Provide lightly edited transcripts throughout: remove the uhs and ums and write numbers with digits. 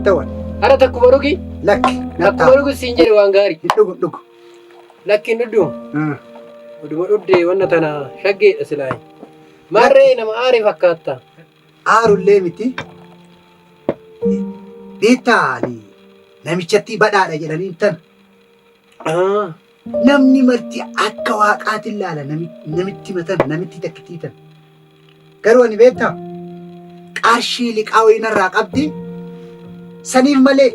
تون أنا تكبروكي لك تكبروكي سينجري وانغاري دق لكن ندوم ودوم ودي وانا تنا شقي أسلاي مرة أنا ما أعرف أكاتا عارو اللي متي بيتالي نمشتي بدأ جلالي انتن namni marti akka waaqaati ilaala namitti matan namitti takkitiitan garuu ani beektaa qarshii liqaa wayinarraa qabdi saniif malee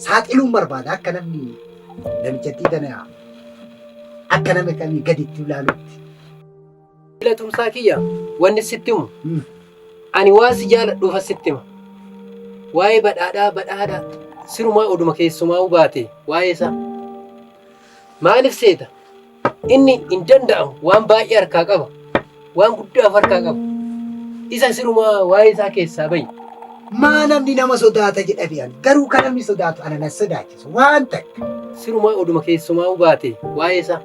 saaxiluun barbaada akka namni namichatti tana akka nama kamii gaditti ilaalutti. Filatumsaa kiyya wanni sitti himu ani waa si jaaladhuufa sitti hima waa'ee badhaadhaa sirumaa oduma keessumaa baate waa'ee isaa. Maaliif seeta inni hin danda'amu waan baay'ee harkaa qaba waan guddaaf harkaa qaba isa sirumaa waa'ee isaa keessaa bahi. Maa namni nama sodaata jedhame garuu kan namni sodaatu ana na sodaachisu waan takka. Sirumaa oduma keessumaa baate waa'ee isaa.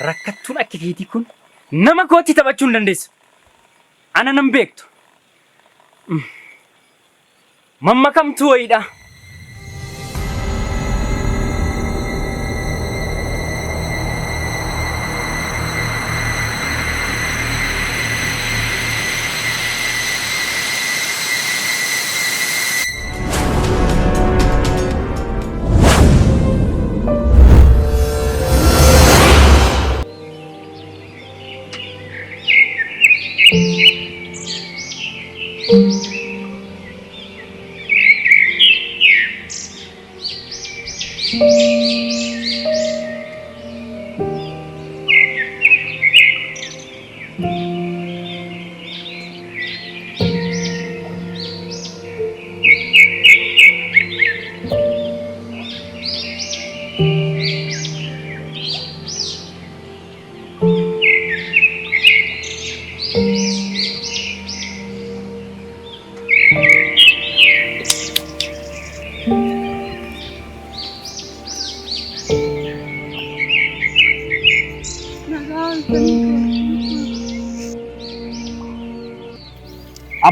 Rakkattuun akka keetii kun nama kootti taphachuu hin dandeessu. Ana nan beektu. Mammakamtuu wayiidha.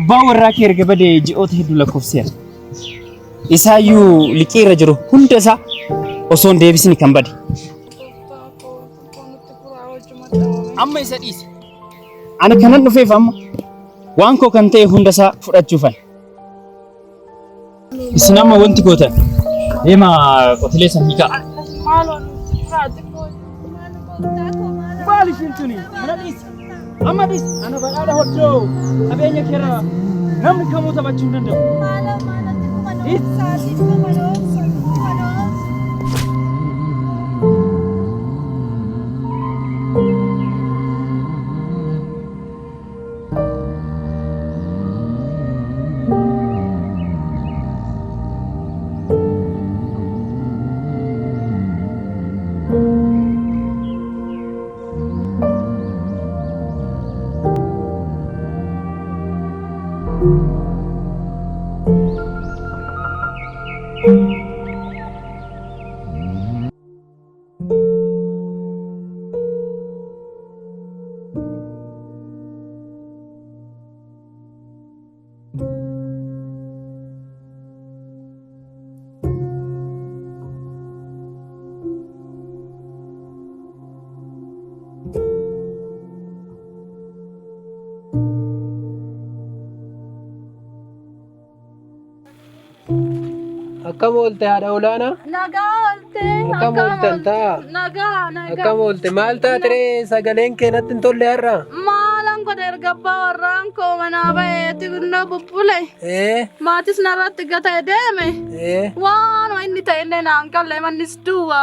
abbaa warraa kee erga badee ji'oota hedduu lakkoofseera. Isaayyuu liqeerra jiru hunda isaa osoo hin deebisni kan bade. Amma isa dhiise. Ani kanan dhufeef amma waan koo kan ta'e hunda isaa fudhachuufan. Isin amma wanti gootan deema qotilee san hiikaa. Maaliif hin tuni? Mana dhiise. Amma dhiise. Ana badhaadha hoddoo qabeenya keerra namni kamuu taphachuu hin danda'u. Akkam oolte haadha olaanaa? Nagaa oolte. Akkam ooltan ta'a? Nagaa. Akkam oolte? Maal taatire sagaleen kee natti hin tolle har'a? Maalan godhe ergabbaa warraan koo manaa ba'eeti gunnoo bubbule. Maatis narratti gatee deeme. Waan inni ta'e illee naan galle mannis duwwa.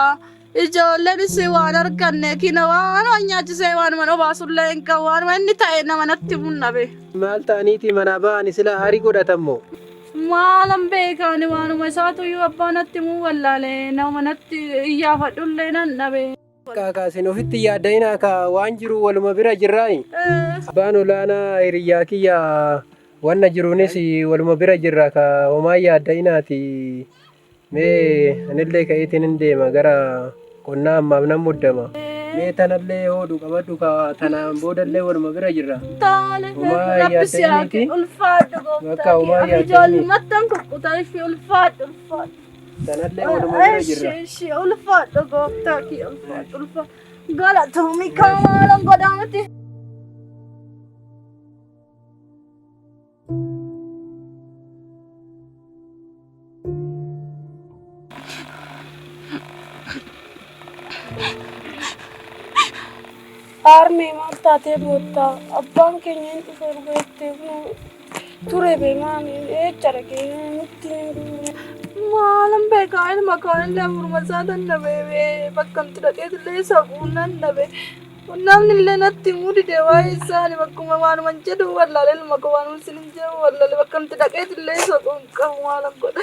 Ijoolleen waan arganne kina waan nyaachisee waan mana obaasullee hin qabu waan inni ta'e nama natti munnabe. Maal ta'aniiti manaa ba'ani sila aarii godhatammoo? Maalan beekani waanuma isaatu iyyuu abbaa natti muu wallaale nama natti iyyaafadhullee nan dhabe. Kaakaasin ofitti yaadda'inaa ka waan jiru waluma bira jirraayi. Abbaan olaanaa hiriyyaa kiyya wanna jiruunis waluma bira jirra ka homaa yaadda'inaati. Mee anillee ka'eetiin hin deema gara qonnaa ammaaf nan muddama. Mee tanallee hodhu qabadhu ka tanaan boodallee waluma bira jirra. Taale laphisi yaake ulfaadhu gooftaa kee ijoolli mattan kukkutaa ishee ulfaadhu. Tanallee waluma bira jirra. Ishee ulfaadhu gooftaa kee ulfaadhu. Galatoomii kamaalan godhamati. Arme maltate botta abban kenyen uferbette ture be mami echara kenyen malam be kain makan le murmasadan na bebe bakkam tudake le sabunan na be namni le natti mudi dewa isani bakkuma man manjedu wallale makwan silinje wallale bakkam tudake le sabun kamalam god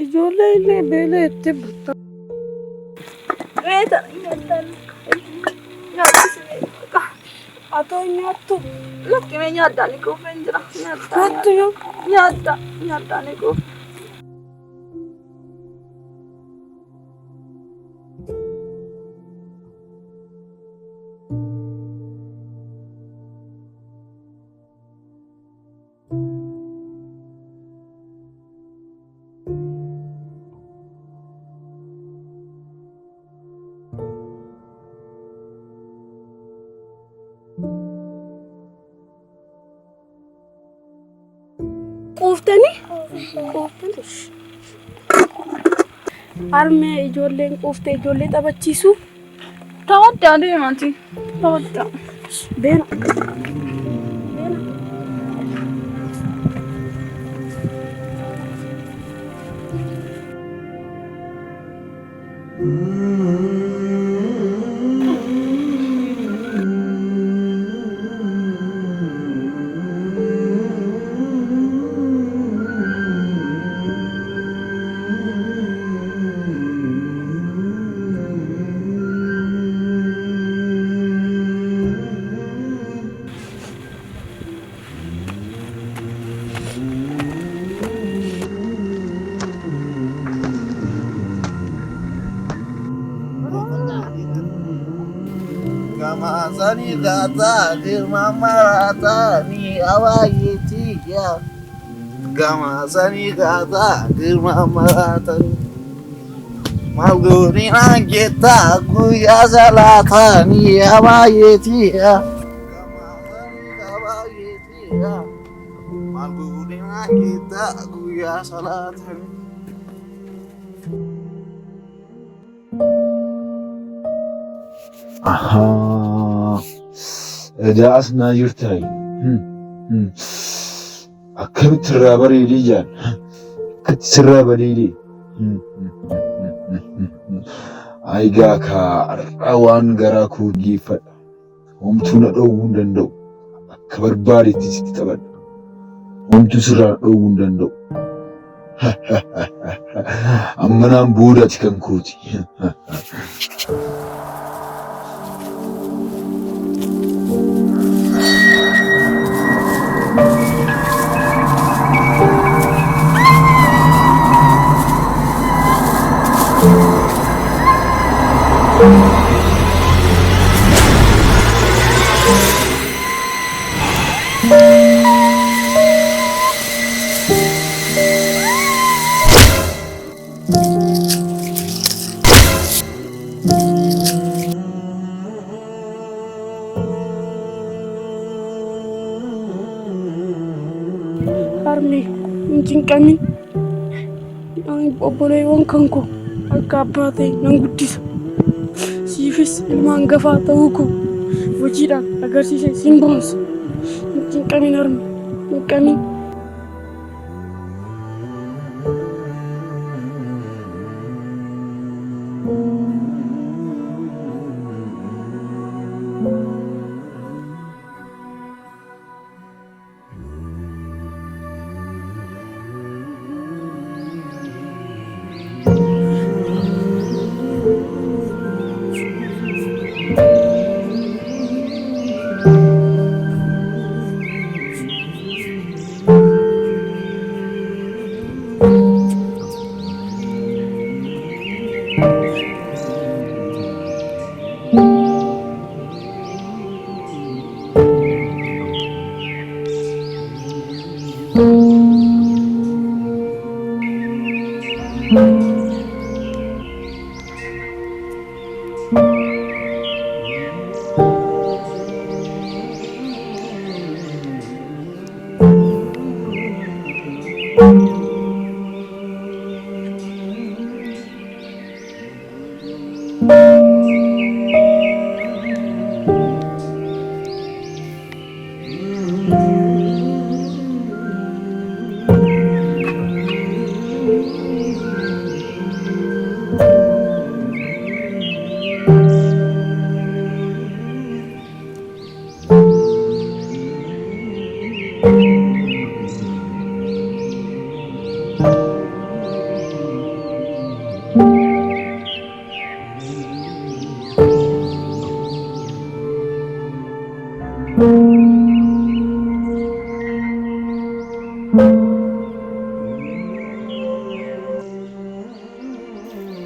ijolle le bele ette butta eta inatan atau nyatu lakini nyata niku penjara nyata yo nyata niku Kuftani? Arme ijoolleen kufte ijoollee taphachiisu. Tawaddaa deemati. Tawaddaa. Deema. Sani kata dirmama rata ni awayeti ya gama sani kata girma matan malguni kita ku ya salatan ya bayeti ya gama sani kabayeti ya malguni kita ku ya salatan Aha. Eda asna yurtay. Akkamitti irraa bareedee jaan. Akkatti sirraa bareedee. Egaa har'a waan garaa koo geeffadha. Homtuu na dhowwuu hin danda'u. Akka barbaadetti sitti taphadha. Homtuu sirraa dhowwuu hin danda'u. Amma naan boodati kan kooti. Harmee hin cinqamin. Obboleewwan kan koo akka abbaa ta'e nan guddisa. Siifis ilma hangafaa ta'uu koo hojiidhaan agarsiise siin boonsa. Hin cinqamin harmee, hin cinqamin.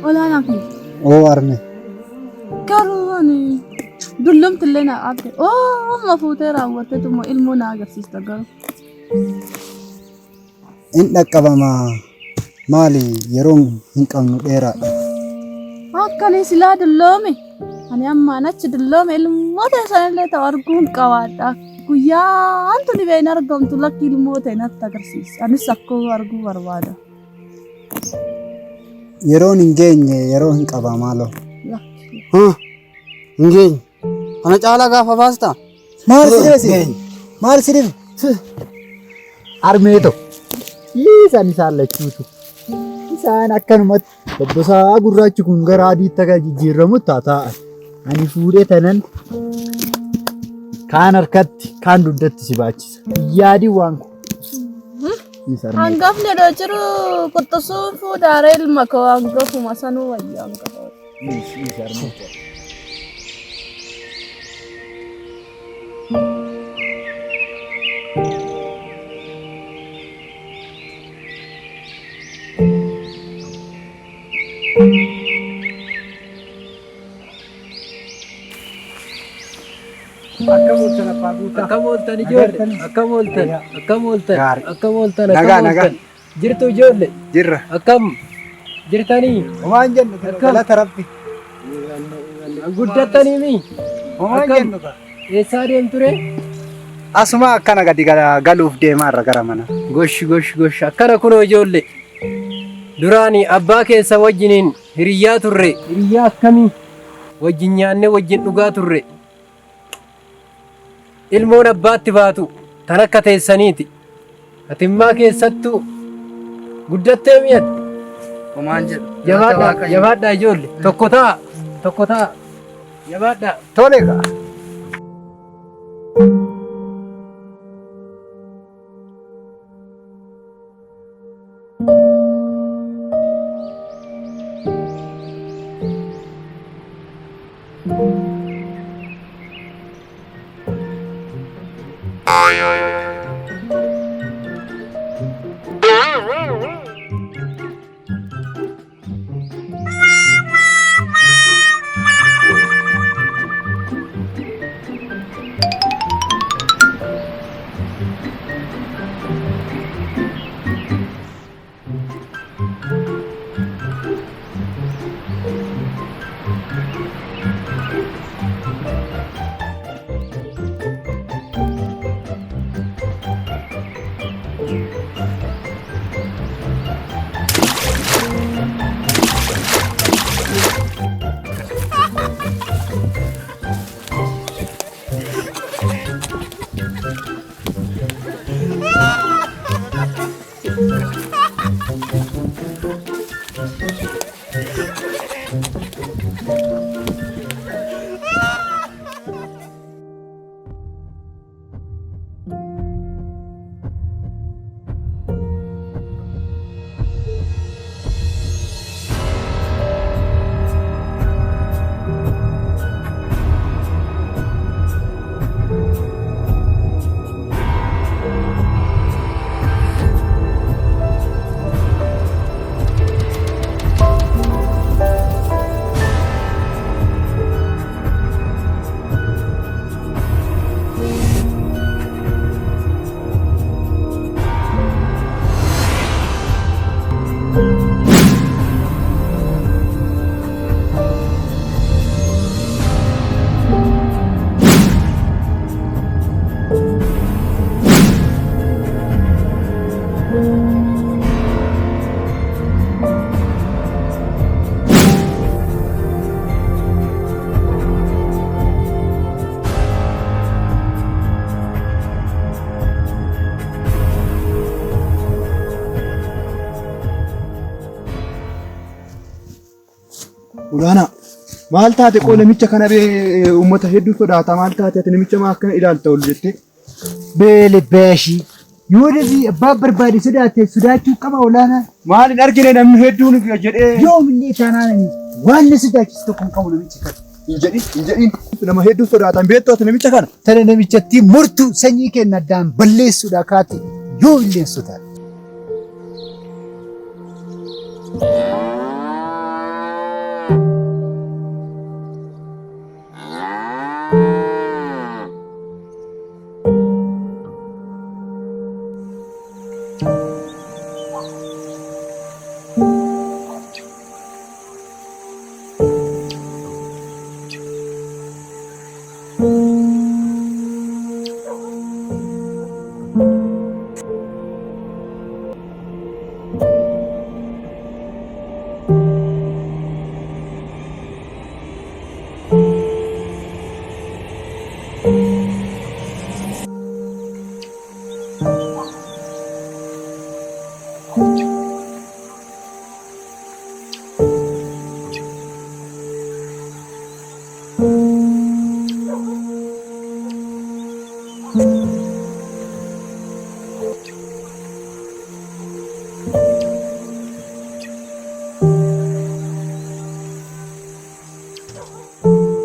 Olaanaa fi Oo arme. garuu ani dullumti illee na abde amma fuutee raawwattee tummoo ilmoo na agarsiista garuu. In dhaqqabama maali yeroon hin qabnu dheeraadha. Akkanii silaa dulloome ani ammaan achi dulloome ilmoo ta'e sanillee ta'u arguun qabaadha. Guyyaa hantu dhibeen argamtu lakki ilmoo ta'e natti agarsiisa. Anis akkuma arguu barbaada. Yeroon hin geenye yeroo hin qaba maaloo. Hin geenye. Kana caalaa gaafa baastaa? Maal si dhibe? Maal si dhibe? Armeeto. Isaan isaan lachuutu. Isaan akkanumatti dabbasaa gurraachi kun gara adiitti akka jijjiiramu taa'an. Ani fuudhee tanan kaan harkatti kaan dugdatti si baachisa. Yaadii waan kun. Hangafni dha jiru qottisuun fuudhaaree ilma koo hangafuma sanuu wayyaa hangafa. Akka bulchana lafaa guutaa. Akkam ooltan ijoollee? Akkam ooltan? Akkam ooltan? Gaarii. Akkam ooltan? Nagaa, Akkam nagaa. ooltan? Jirtu ijoollee? Jirra. Akkam jirtanii? Homaan jennu galata rabbi. Guddattanii mi? Homaan Akkam? jennu kaa. Eessaa deemture? Asuma akkana gadi galuuf deemaarra gara mana. Gosh. Akkana kunoo ijoollee. Duraanii abbaa keessa wajjiniin hiriyyaa turre. Hiriyyaa akkamii? Wajjin nyaannee wajjin dhugaa turre. Ilmoon abbaatti baatu tan akka teessaniiti. Atimmaa keessattuu guddattee mi'atti. Homaan jedhu. Jabaadhaa ijoollee. Tokko ta'a. Jabaadhaa. Tole kaa. Ulaanaa maal taate qoo namicha kana uummata hedduu sodaata maal taate ati namicha maa akkana ilaalta ol jettee Beele beeshii. Yoo dhabbii abbaa barbaade sodaate sodaachuu qaba olaanaa. maal hin argine namni hedduun jedhee Yoomillee taanaan waan na sodaachisu tokko hin qabu namichi kana. hin jedhin nama hedduu sodaatan beektu ati namicha kana Tana namichatti murtuu sanyii keenya addaan balleessuudha kaate yoo illee sodaate.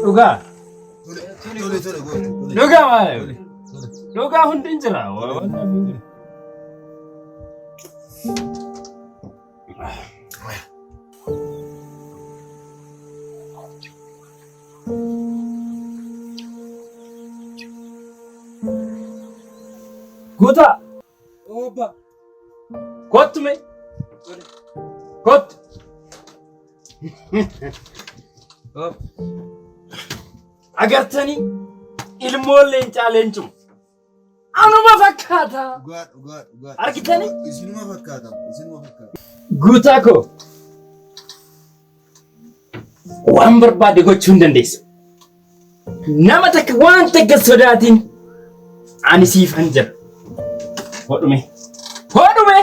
Dhugaa. Dhugaa maal? Dhugaa hundi hin jira. Guutaa. Oobba. Kottu mee. Kottu. Agartanii ilmoon leencaa leencuma. Anuma fakkaata. Argitanii? Isinuma fakkaata. Guutaa koo. Waan barbaade gochuu hin dandeessa. Nama takka waan takka sodaatiin ani siifan jira. Hodhume. Hodhume.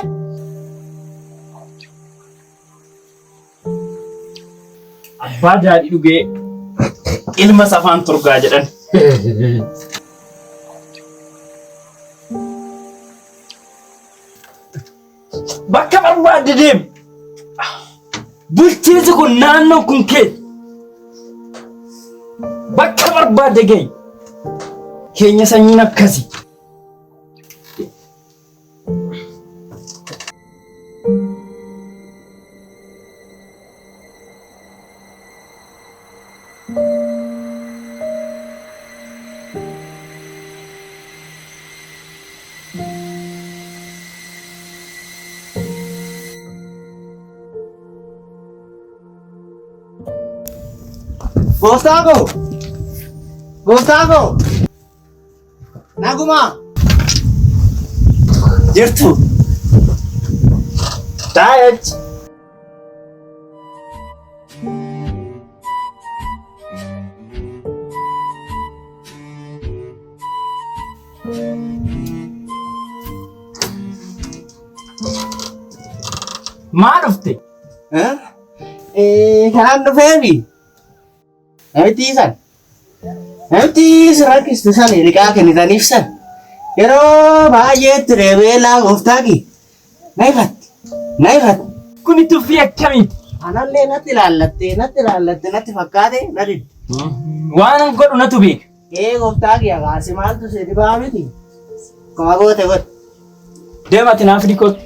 Abbaa daadhii dhugee ilma safaan turgaa jedhan. Bakka barbaadde deemi. Bulchiinsi kun naannoo kun kee. Bakka barbaadde gahi. Keenya sanyiin akkasi. Gustavo! Naguma! Jirtu. Taa'eech. Maal dhufte? Kanaan dhufeemi. Namichi sirrakkistu san liqaa kennitaniif san yeroo baay'eetti reebeelaa gooftaaki na ifatti. Kuni tuffii akkamiiti? Anallee natti ilaallatte natti fakkaate na didde. Waan an godhu natu beeka. Gooftaaki agaasi maaltu si dhibaa miti? Koma goote godhe. Deemati naaf dhiqotu.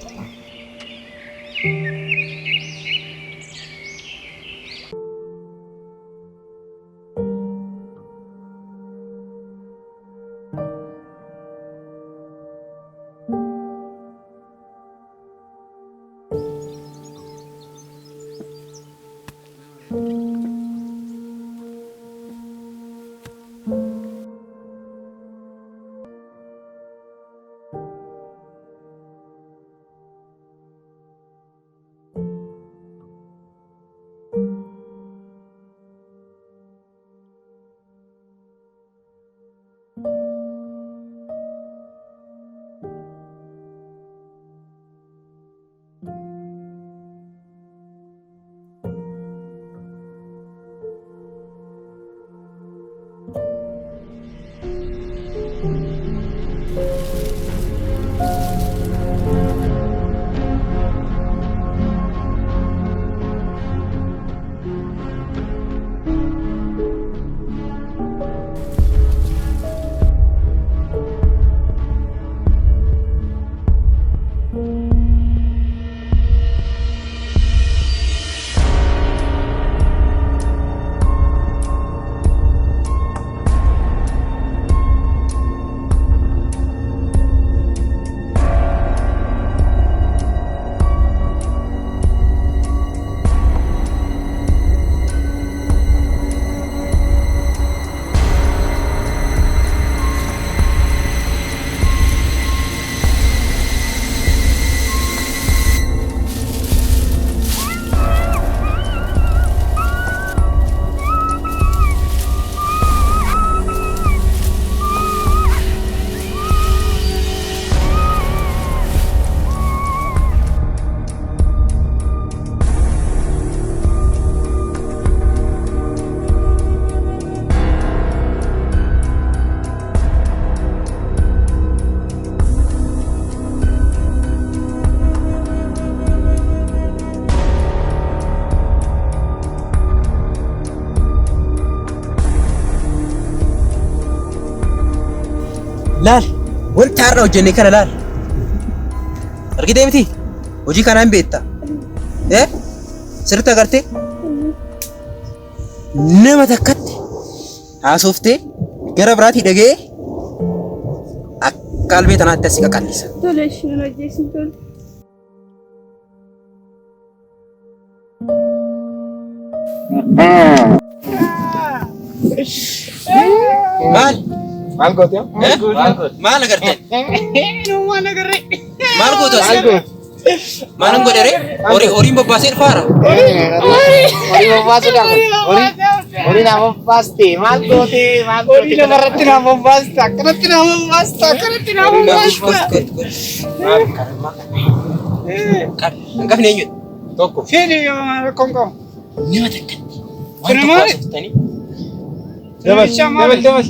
Laal, wanti har'a hojjenne kana laal. Argitee miti? Hojii kanaan beekta. Sirriitti agartee? Nama takkatti haasoftee gara biraatii dhaga'ee qalbii tanaatti asii qaqallisa. Tole isheen hojjeessin tole. Maal goote? Maal agartee? Maal agarree? Maal goote? Maal godhere? Horiin bobbaasee dhufaara. Horii bobbaasuudhaaf. Horii nama bobbaaste maal goote maal goote. Horii namarratti nama bobbaasta akkanatti nama bobbaasta akkanatti nama bobbaasta. Hangafni eenyudha? Tokko. Fedhi konko. Nama takkatti. Kana maali? Dabal.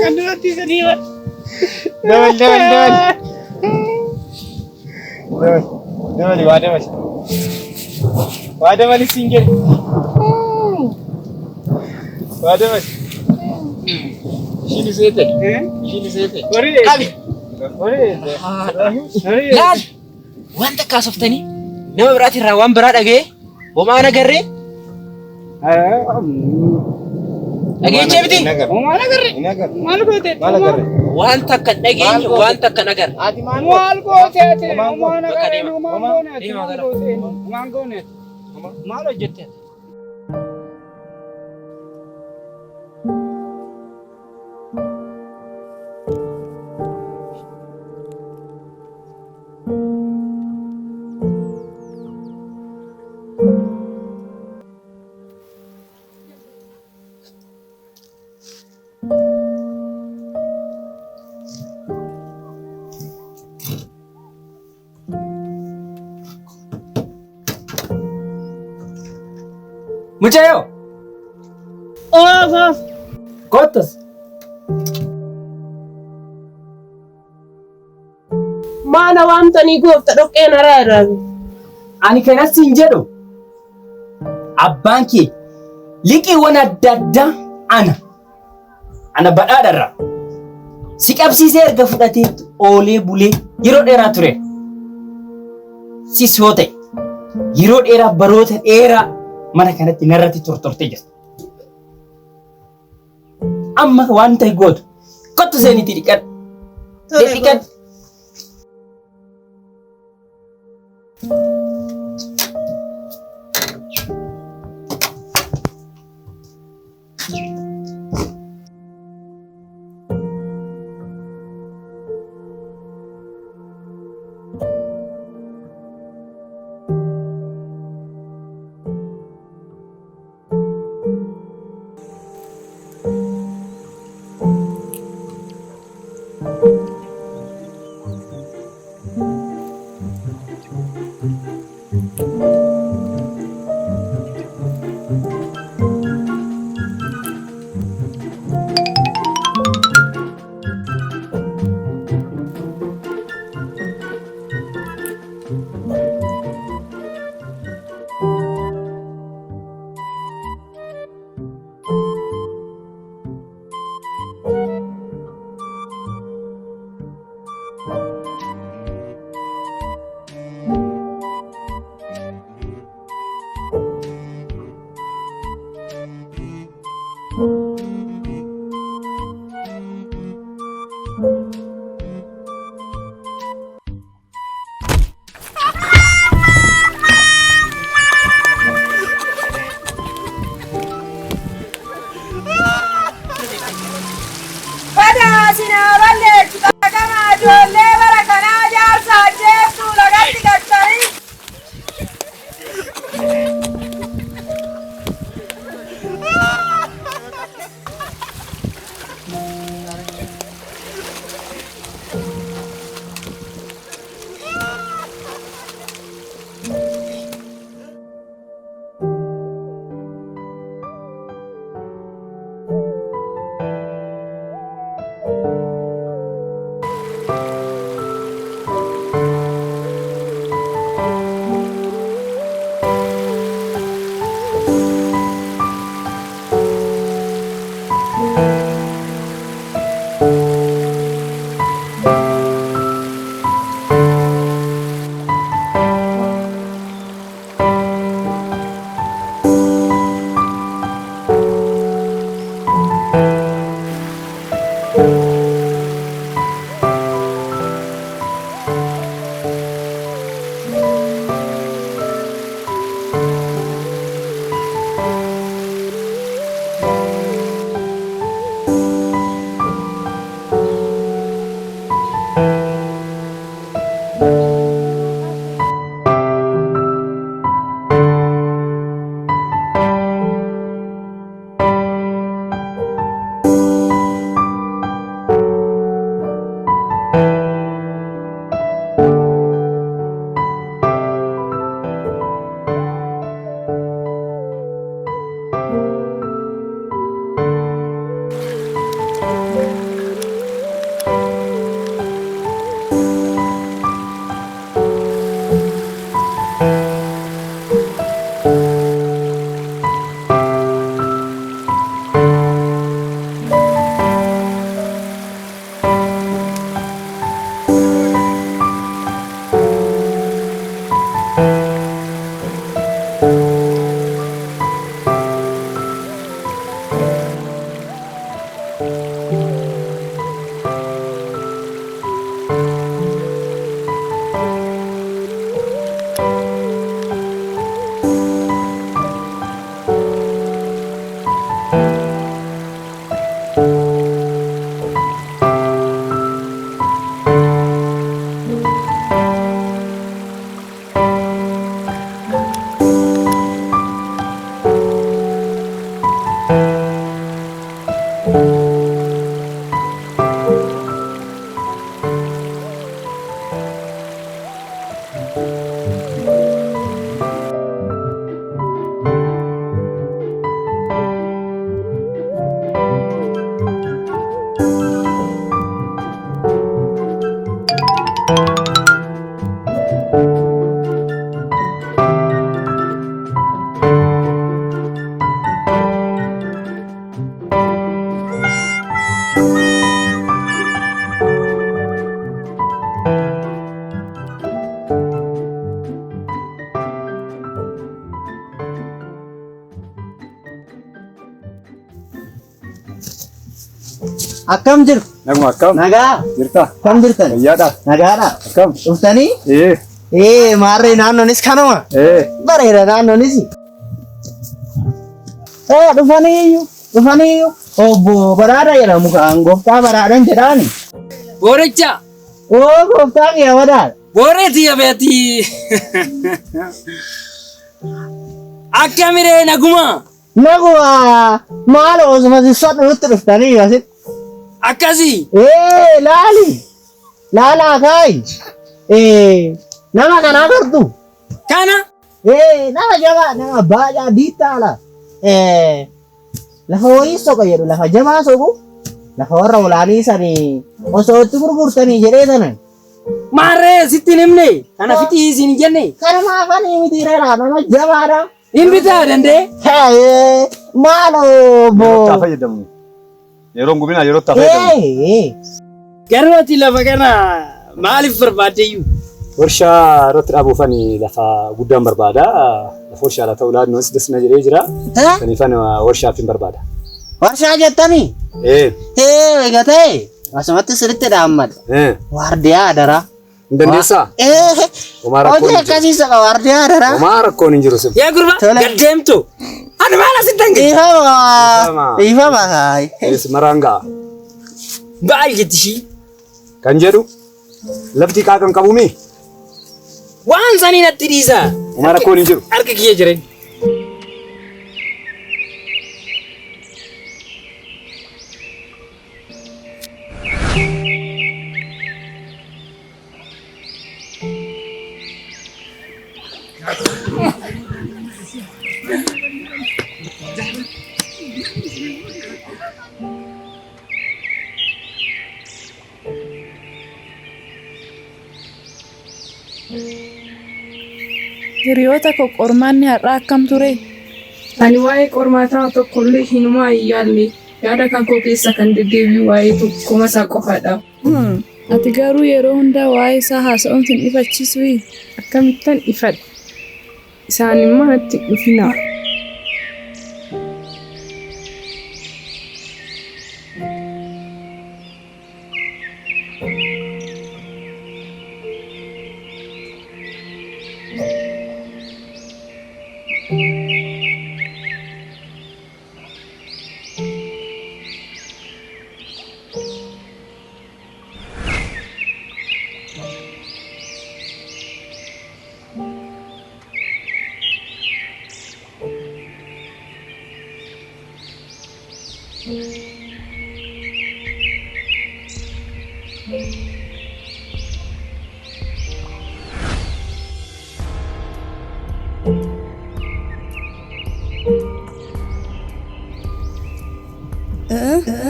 Kan duratti sanii waan. Dabal. Waa dabal siin jedhe. Waa dabal. Ishiin seete. Qabi. Laal! Wanta kaasoftanii nama biraatirraa waan biraa dhaga'ee homaan agarree dhageechee miti. Maal agarree? Maal goote? Wanta akka dhageenye wanta akka nagar. Maal goote ati? Maal agarree? Maal goone? Maal hojjette? Muchayo! Oh, Kottas! Maana waamtanii goofta dhoqqeen haraa irraa. Ani kanas siin jedhu abbaan kee liqiiwwan adda addaa ana badhaadharra si qabsiisee erga fudhatee oolee bulee yeroo dheeraa ture. Sis yoo ta'e yeroo dheeraa baroota dheeraa mana kanatti narratti tortortee jirti. Amma waan ta'e gootu kottu seenitti dhiqadhu. Dhiqadhu. Akkam jiru? Naguma akkam? Nagaa. Jirta? Kam jirtan? Fayyaadha. Nagaadha. Akkam? Dhuftanii? Maarree naannoonis kanuma? Bareeda naannoonis. Dhufaniiyyu. Obbo Baraadha jedhamu kan gooftaa Baraadhaan jedhaani. Booricha. Gooftaa kiyya Baraadha. Booreti yabeeti. Akkamiree naguma? Naguma maal osuma sissadhu nutti dhuftanii asitti. Akkasii. Laalaa kaayi. Nama kana agartu. Kana? Nama jabaa, nama baay'aa diittaala. Lafa wayii soqa jedhu, lafa jabaa soqu, lafa warra olaanii sanii osoo itti gurgurtanii jedhee sanan. Maarree sitti himne, kana fitii isin jenne. Kana maafanii miti reera, nama jabaadha. Hin bitaa dandee? Maaloo boo. Yeroo itti fayyadamu. Yeroo gubinaa yeroo itti fayyadamu. Garnooti lafa kana maaliif barbaaddeyyuu? Warshaa irratti dhaabuufani lafa guddaan barbaada. Lafa warshaadha ta'uu laannoos dasna jedhee jira. Kaniifan warshaaf hin barbaada. Warshaa jettanii? Egaa ta'e asumatti sirriitti dhaammadha. Waardiyaa adaraa. Hin dandeessaa? Hojii akkasiisa qaba waardiyaa adaraa. Homaa rakkoon hin jiru sirri. Yaa gurba gaddeemtu. Ani maal asitti hange? Ifama kaayi. Maraan ga'a. Baay'eetti ishii. Kan jedhu lafti qaaqan qabumi. Waan sanii natti dhiisa. Homaa rakkoon hin jiru. Harka kiyya jireenya. Hiriyoota koo qormaanni har'aa akkam ture? Ani waa'ee qormaataa tokkollee hinumaa hin yaadne yaada kan koo keessa kan deddeebi'u waa'ee tokkuma isaa qofaadha. Ati garuu yeroo hundaa waa'ee isaa haasa'uun sin ifachiisu. Akkamittan ifadha? Isaan immoo natti dhufina.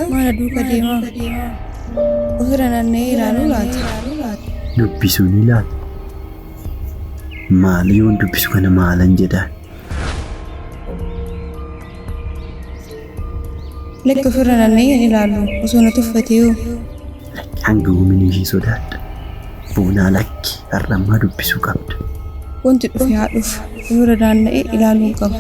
Mana duuka deemaa? Osoo naannee ilaaluu laata? Dubbisuu ni laata? Maali yoon dubbisu kana maalan jedhaan? Lekka ofirra naannee hin ilaalu osoo na tuffatee hoo? Hanga uumini ishii sodaadha. Boonaa lakki har'ammaa dubbisuu qabda. wanti dhufe haa dhufu. Bira daanna'ee ilaaluu qaba.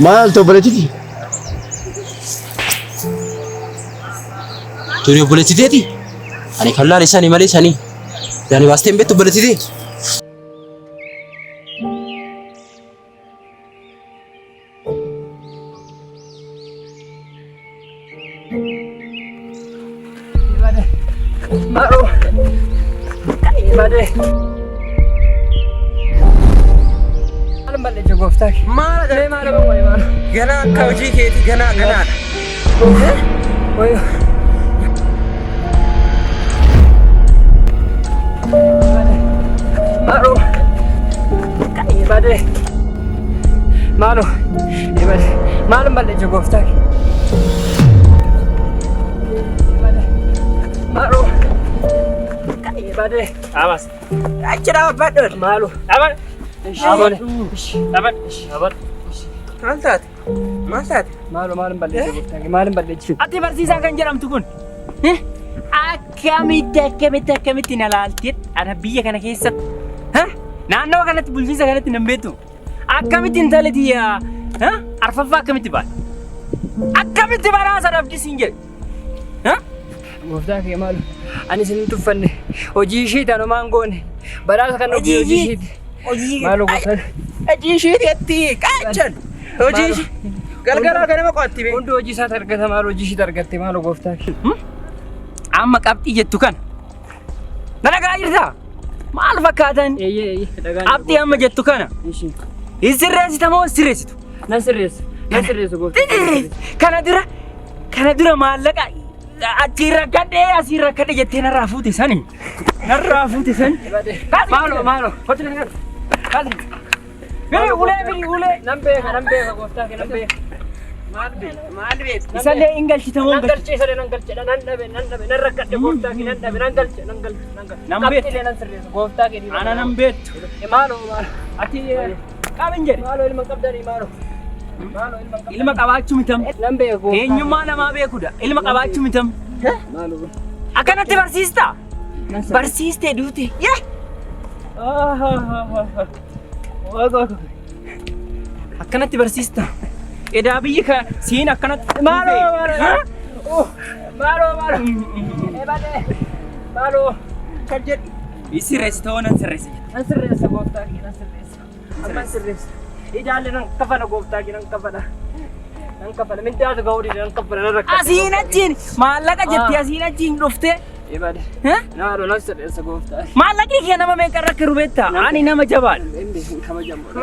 Maal ta'u balatiti? Tuni balatiteeti? Ani kallaan isaanii malee isaanii. Yaani baastee hin beektu balatitee? Gana akka hojii keeti ganaadha. Maalum balleessa gooftaa kee. Abas. Achi dhaabbadhu. Maalu. Dhaabad. Maal taate? Maalum balleessa gooftaa kee. Maalum balleessa. Ati barsiisaa kan jedhamtu kun akkamitti na laalteet ana biyya kana keessatti naannoo kanatti bulchiinsa kanatti nan beektu akkamitti intalati arfaffaa akkamitti baate akkamitti baraasa dhabdi siin jedhe Gooftaa kee maalu? Ani isin tuffanne hojii ishee tanumaan goone baraasa kan hojii isheeti. Maalu gooftaa? Hojii isheetti qaachan. Hojii ishee gargaraa kan nama qo'atti bee. Hundi hojii isaati argata maalu hojii isheeti argatte maalu gooftaa kee? Amma qabxii jettu kana dalagaa jirtaa? Maal fakkaatan? Qabxii amma jettu kana hin sirreessita moo hin sirreessitu? Nan sirreessu gooftaa. Kana dura maallaqa achi rakkadhee asii rakkadhe jettee narraa fuute sani. Maalo. Foti na gara. Kaali. Biri ulee. Nan beeka gooftaa kee nan beeka. Maal beeka? Isallee hin galchita moo hin galchita? Isallee nan galchedha nan dhabe nan rakkadhe gooftaa kee nan dhabe nan galche. Nan beektu. Qabxilee nan sirreessu gooftaa kee. Ana nan beektu. Maalo. Ati qabin jedhe. Maalo ilma qabdanii maalo. Ilma qabaachuu mitam. Nan beeka gooftaa. Eenyummaa namaa beekudha. Ilma qabaachuu mitam. Akkanatti barsiista? Barsiistee duute. Akkanatti barsiista. Edaa biyyi ka siin akkanatti. Maalo. Kan jedhu. Sirreessita hoo nan sirreessa. Nan sirreessa gooftaa kee nan sirreessa. Amma sirreessa. Ijaalle nan kafana gooftaa kee nan kafana. Mintaatu ga'uudhi nan kafana nan rakkata. Asiin achiin maallaqa jetti asiin achiin dhufte. Ibade. Naadho nan sirreessa gooftaa. Maallaqni kee nama meeqa rakka rubeetta? Ani nama jabaadha.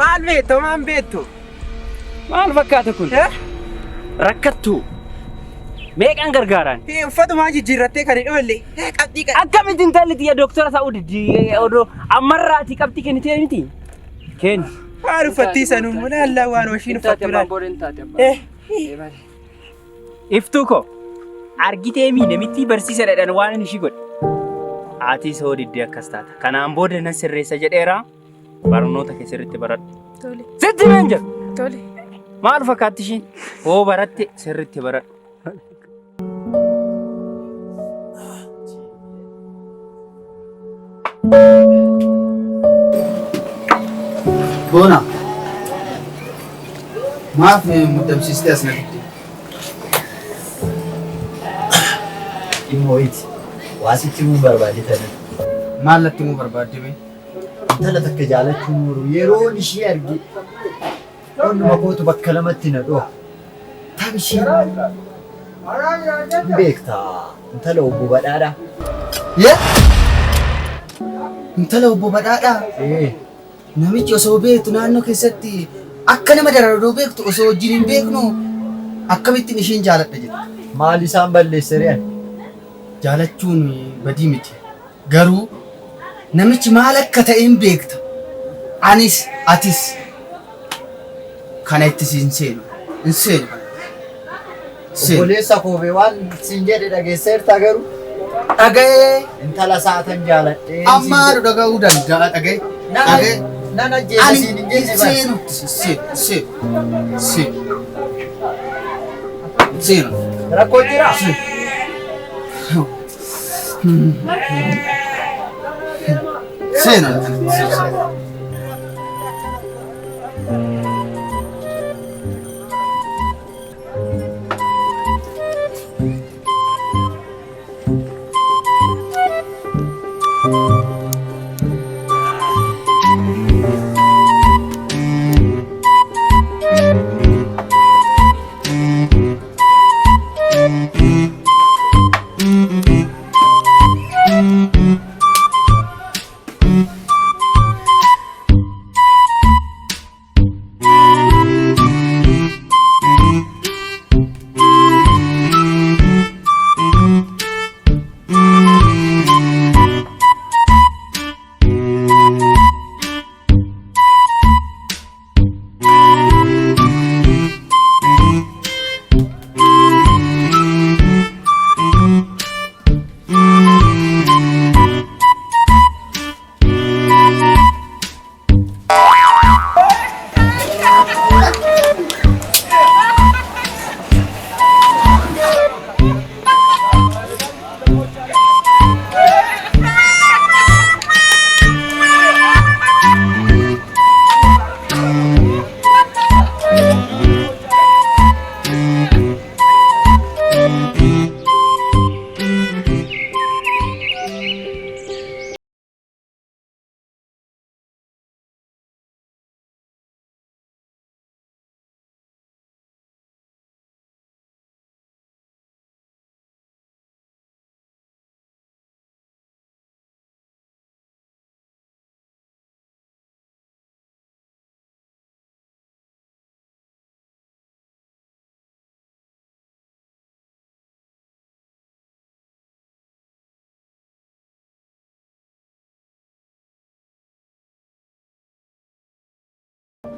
Maal beektu maan beektu? Maal fakkaata kun? Rakkattu. Meeqaan gargaaraan? Uffatumaa jijjiirrattee kan hin oolle. Qabxii kan. Akkamitti intalli xiyya dooktora ta'uu diddi odoo ammarraati qabxii kennitee miti? Kenni. Waan uffattii sanuu mul'allaa waan washiin uffattu laal. Iftuu ko argitee namitti barsiisa dhadhan waan ishii godhe. Ati soo diddee akkas taata. Kanaan booda nan sirreessa jedheera barnoota kee sirriitti baradhu. Tole. Sitti naan jedhu. Tole. Maal fakkaatti ishiin? Hoo baratte sirriitti baradhu. Bona. Maaf muddamsiistee as natti. Dhimmooti. Waasitti muu barbaade tana. Maal natti muu barbaadde bee? Intala takka jaalachuun yeroon ishee arge. Onnuma kootu bakka lamatti na dhoo. Taam ishee beektaa. Intala obbo Badhaadhaa. Intala obbo Badhaadhaa? namichi osoo beektu naannoo keessatti akka nama dararuu beektu osoo wajjin hin beeknu akkamittiin ishiin jaaladha jedha. Maal isaan balleesse re'an? Jaalachuun badii miti. Garuu namichi maal akka ta'e hin beekta. Anis atis kana itti siin seenu. Hin seenu. Obboleessa koobee waan siin jedhe dhageesseerta garuu. Dhaga'ee intala saatan jaaladhee. Ammaa dhaga'uu danda'a dhaga'ee. Dhaga'ee. Nana jeesin hin jeesin. Seenu. Rakkoo jira. Seenu.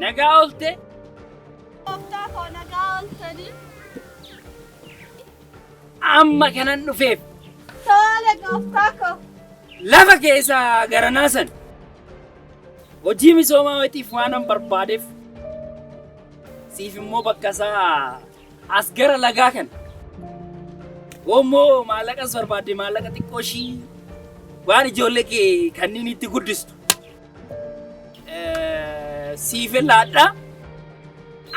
Nagaa oolte? Gooftaa koo nagaa ooltanii. Amma kanan dhufeef. Tole gooftaa koo. Lafa keessa garanaa san. Hojii misoomaa wayitiif waanan barbaadeef. Siif immoo bakka isaa as gara lagaa kana. Wommoo maallaqas barbaadde maallaqa xiqqoo ishii waan ijoollee kee kanneen itti guddistu. Siif laadha.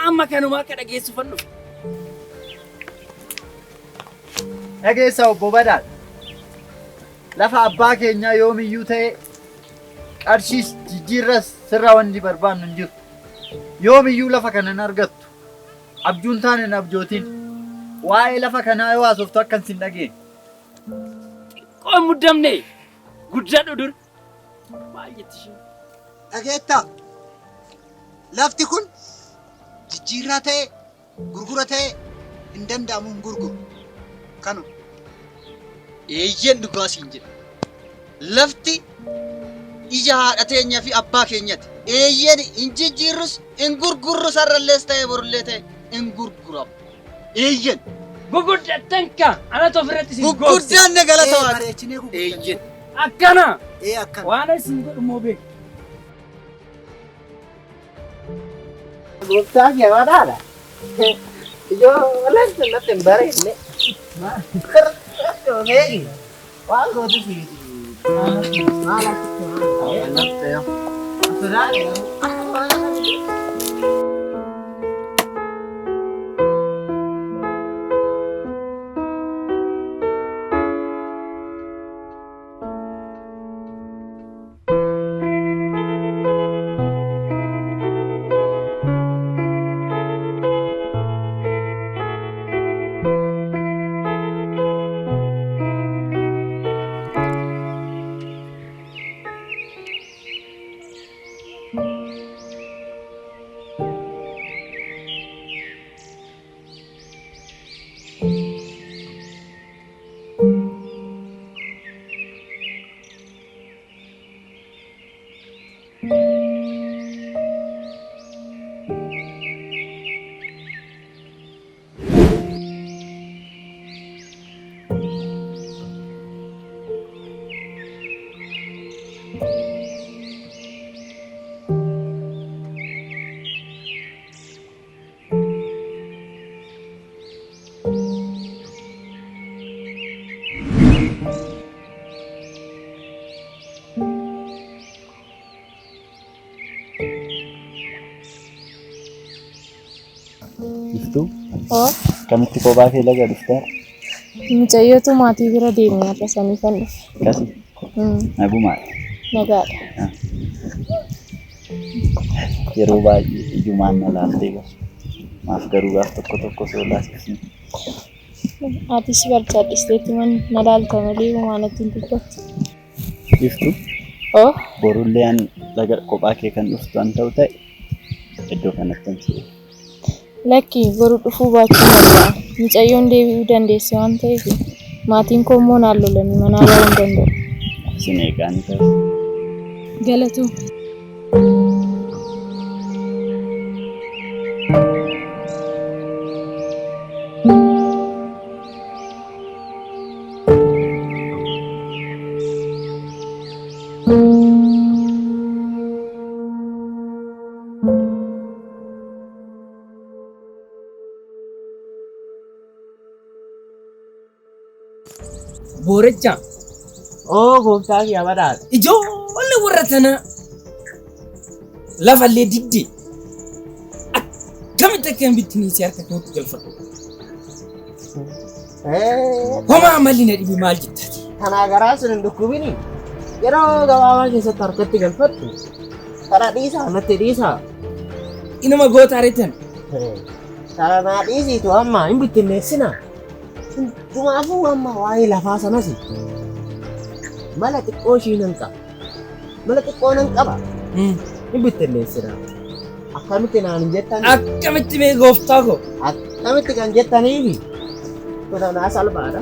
Amma kanuma akka dhageessu fannu. Dhageessa obbo Badaan. Lafa abbaa keenyaa yoomiyyuu ta'e qarshiis jijjiirras sirraa wanti barbaannu hin jiru. Yoomiyyuu lafa kana hin argattu. Abjuun taane hin abjootiin. Waa'ee lafa kanaa yoo haasoftu akka hin dhageenye. Xiqqoo muddamne guddaa dhudur. Maal jetti isheen? Dhageettaa? Lafti kun jijjiirraa ta'e gurgura ta'e hin danda'amu hin gurguru. Kanu Eeyyeen dhugaa siin jedha. Lafti ija haadha teenyaa fi abbaa keenyati. Eeyyeen hin jijjiirrus hin gurgurru sarrallees ta'e borullee ta'e hin gurguramu. Eeyyeen. Guguddattan ka anatu ofirratti sin goobse. Guguddaan na galata waan. bareechinee gurgurtan. Eeyyeen. Akkana Akkana. waan isin godhu moo beeku. Gooftaa kee madaala. Ijoolleen natti hin bareedne. Ogeeyyi waan gootu fiiti. Maal Thank you. Iftuu Oo. kamitti kophaa kee laga dhuftaa? Mucayyootu maatii bira deemee akka sanii kan dhufe. Akkasi nagumaadha. Nagaadha. Yeroo baay'ee ijumaan na laaltee galu. Maaf garuu gaaf tokko soo laasifni. Atis barbaadhisteetti na laalta malee maanatti hin dubbattu. Iftuu Oo. borullee an laga kophaa kee kan dhuftu an ta'u ta'e iddoo kanatti hin si'e. Lakki boru dhufuu baachuu danda'a. Mucayyoon deebi'uu dandeesse waan ta'eef maatiin koo immoo naan lolanii manaa bahuu hin danda'u. Sin eegaa ni ta'u. Galatu. Booricha. Gooftaa kiyya badhaadha. Ijoollee warra tana lafallee diddee akkamitti akka bittinii harka kootti galfadhu. Homaa amalli na dhibi maal jettati? Kanaa garaa sun hin dhukkubini. Yeroo gabaabaa keessatti harkatti galfattu. Kana dhiisaa natti dhiisaa. Inuma goota ariitan. Kana naa dhiisiitu amma hin bittinneessina. Hundumaafuu amma waa'ee lafaa sanas mala xiqqoo ishii nan qaba. Mala xiqqoo nan qaba. Hin bittinneessina. Akkamitti naan hin jettan? Akkamitti mee gooftaa koo? Akkamitti kan jettaniifi kun naa salphaadha.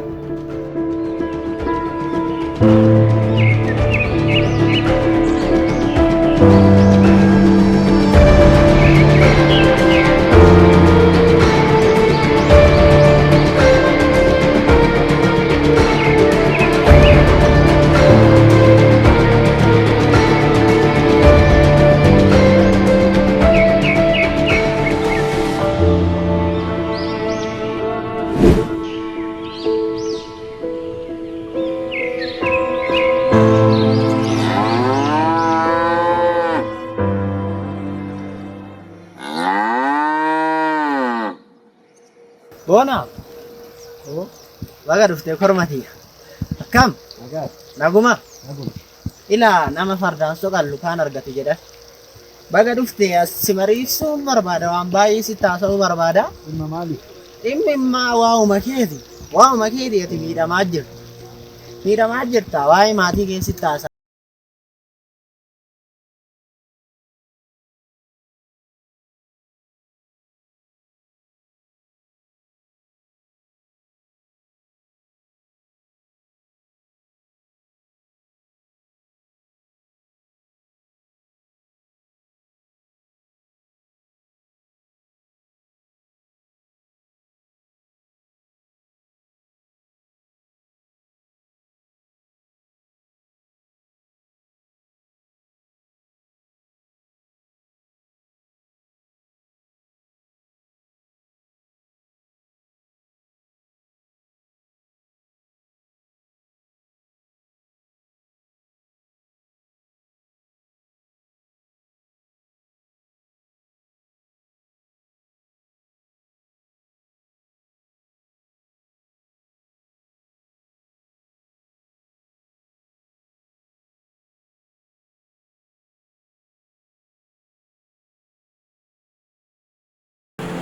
Bona. Baga dhuftee kormatii. Akkam? Naguma. Ila nama fardaan soqallu kaan argate jedha. Baga dhuftee as simariisuun barbaada waan baay'ee si taasisuu barbaada. Dhimma maali? Dhimmi immaa waa'uma keeti. Waa'uma keeti ati miidhamaa jirta. Miidhamaa jirta waa'ee maatii keessi taasisa.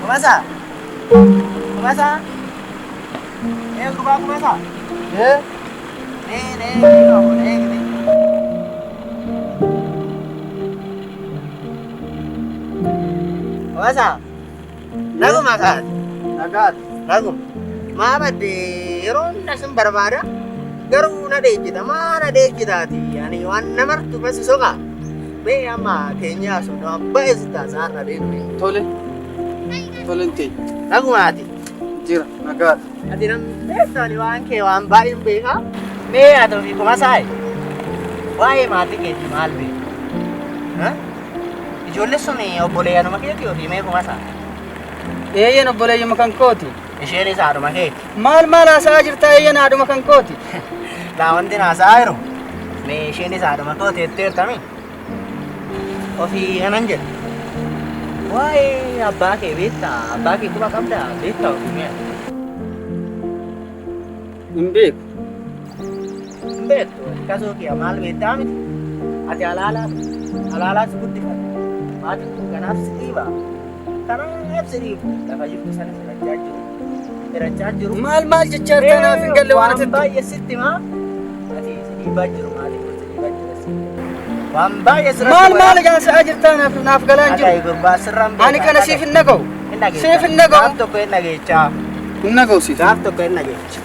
Kumasa? Kumasa? Kumasa, kumasa? Nih. Kumasa? Nagu makan? Nagu. Mama di yeroon nasin barbaada. Garuu na deejjita maana deejjitaati. Ani waan namartu basi soqa. Mee amma keenyaa sun abbaa eessitaa saarra deemu. Tole. Tolente. Nagumaati. Jira nagaadha. Ati nam beektani waan kee waan baay'een beekaa. Mee haa ta'u fi kumasaayi. Waa'ee maatii keetti maal beeku? Ijoollee sun obboleeyyanuma keeti yookiin mee kumasaa? Eeyyan obboleeyyuma kan kooti. Isheenis haadhuma keeti. Maal haasa'aa jirta eeyyan haadhuma kan kooti? Laa wanti haasa'aa jiru. Mee isheenis haadhuma kooti jetteertami? Ofii kanan jedhu. Waa'ee abbaa kee beektaa? Abbaa kee quba qabdaa? Beektaa ofiimee? Hin beeku. Hin beektu. Kasoo kee maal beektaa miti? Ati alaalaas guddifata. Maatiin kun kanaaf si dhiiba. Kanaaf si dhiibu. Lafa jirtu sana sirachaa jiru. Sirachaa jiru. Maal jechaa kanaaf hin galle waan ati baay'ee sitti maa? Ati si dhiibaa jiru maatiin kun si dhiibaa jiru. Waan baay'ee sirratti maal jaasaa jirtaa naaf galaan jiru. Akai gurbaa sirraan beekaa. Ani kana siif hin naga'u. Siif hin naga'u. Gaaf tokko hin nageechaa. Hin naga'u siif. Gaaf tokko hin nageechaa.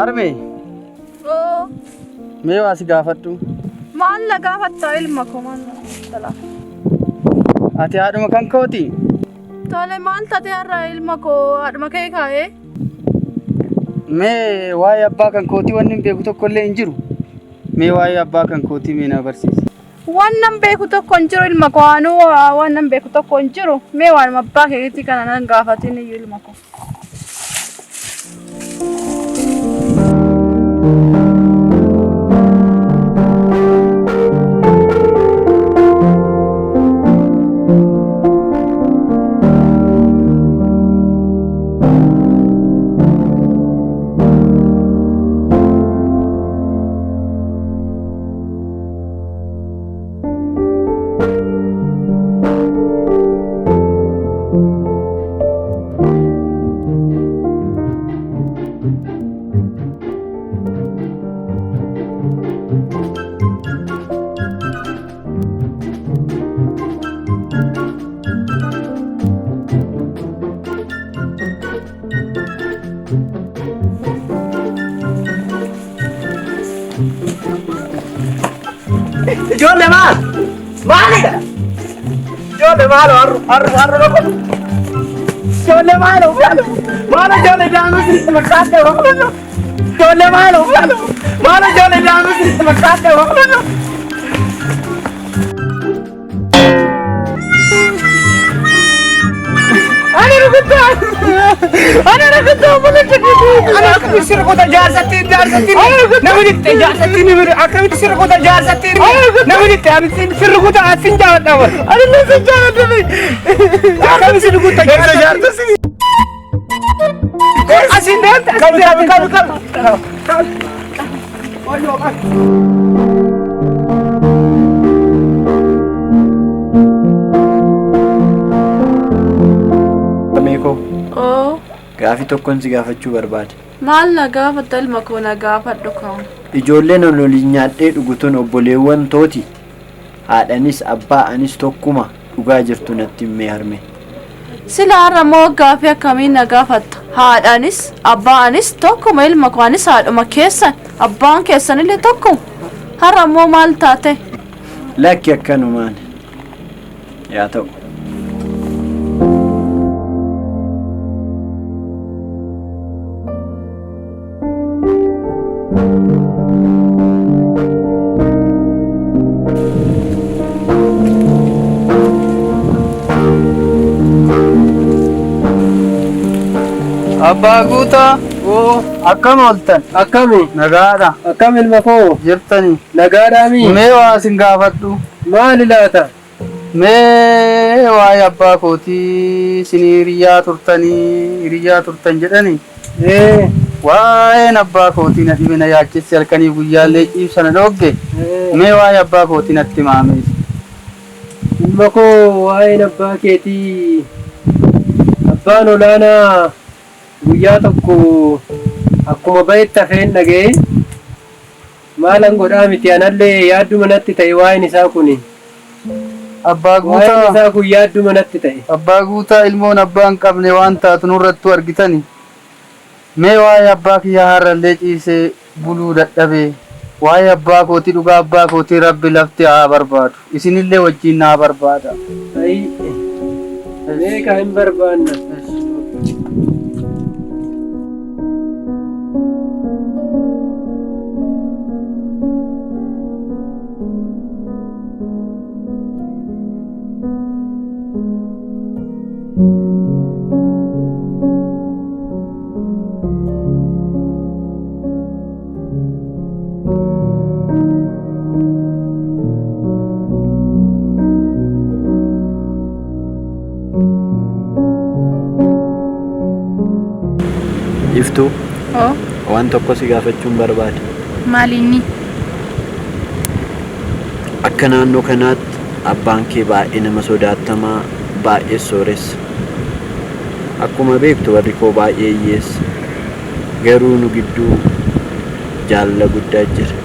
Harme. Oo. Mee waa si gaafadhu. Maal na gaafattaa ilma koo maal na dhala? Ati haadhuma kan kooti? Tole maal taatee har'a ilma koo haadhuma kee kaa'ee? Mee waa'ee abbaa kan kootii wanni hin beeku tokko illee hin jiru. Mee waa'ee abbaa kan kootii mee na barsiisi. Wannan beeku tokko hin jiru ilma koo anuu wannan beeku tokko hin jiru. Mee waan abbaa keetii kana nan gaafatin iyyuu ilma koo. Ijoollee maal? Maalidha? Ijoollee maal har'a loko? Ijoollee maal uffata? Maal ijoollee daa'imman sirriitti maqsaadde waqlullu? Ijoollee maal uffata? Maal ijoollee daa'imman sirriitti maqsaadde waqlullu? Ani rukutaa mul'atu. Ani akkamitti sirboota jaarsattiin namni itti jaarsattiin akkamitti sirboota jaarsattiin namni itti abisin sirboota asin jaaladha. Ani lafa jaaladha. Akkamitti sirboota jaarsattiin. Asin deemta. Kamu. Oo. Gaafii tokkoon si gaafachuu barbaade. Maal na gaafatta ilma koo na gaafadhu kaa'u. Ijoolleen ololiin nyaadhee dhugutuun obboleewwan tooti. Haadhanis abbaa anis tokkuma dhugaa jirtu natti himee harme. Sila har'a moo gaafii akkamiin na gaafatta? Haadhanis abbaanis tokkuma ilma koo anis haadhuma keessan abbaan keessanillee tokkuma. Har'a moo maal taate? Lakki akkanumaan. Yaa ta'u. Abbaa guutaa. Oo. Akkam ooltan? Akkami? Nagaadha. Akkam ilma koo? Jirtani. Nagaadhaami. Mee waa sin gaafadhu. Maali laata? Mee waa'ee abbaa kootii isin hiriyaa turtan jedhani. Waa'een abbaa kootii na dhibe na yaachesse halkanii guyyaallee ciibsana dhogge. Mee waa'ee abbaa kootii natti himaa. Ilma koo waa'een abbaa keetii abbaan olaanaa guyyaa tokko akkuma bahetti hafeen dhaga'e maalan godhaa miti anallee yaadduma natti ta'e waa'een isaa kuni. Abbaa guutaa waa'een isaa kun yaadduma natti ta'e. Abbaa guutaa ilmoon abbaa hin qabne waan taatu nurrattu argitani. Mee waa'ee abbaa kiyyaa har'allee ciisee buluu dadhabee waa'ee abbaa kootii dhugaa abbaa kootii rabbi lafti haa barbaadu. Isinillee wajjin naa barbaada. Meeqa hin barbaanna. Iftuu waan tokko si gaafachuun barbaade. Maalinni? Akka naannoo kanaatti abbaan kee baay'ee nama sodaatamaa baay'ee sooressa. Akkuma beektu warri koo baay'ee hiyyeessa. Garuu nu gidduu jaalala guddaa jira.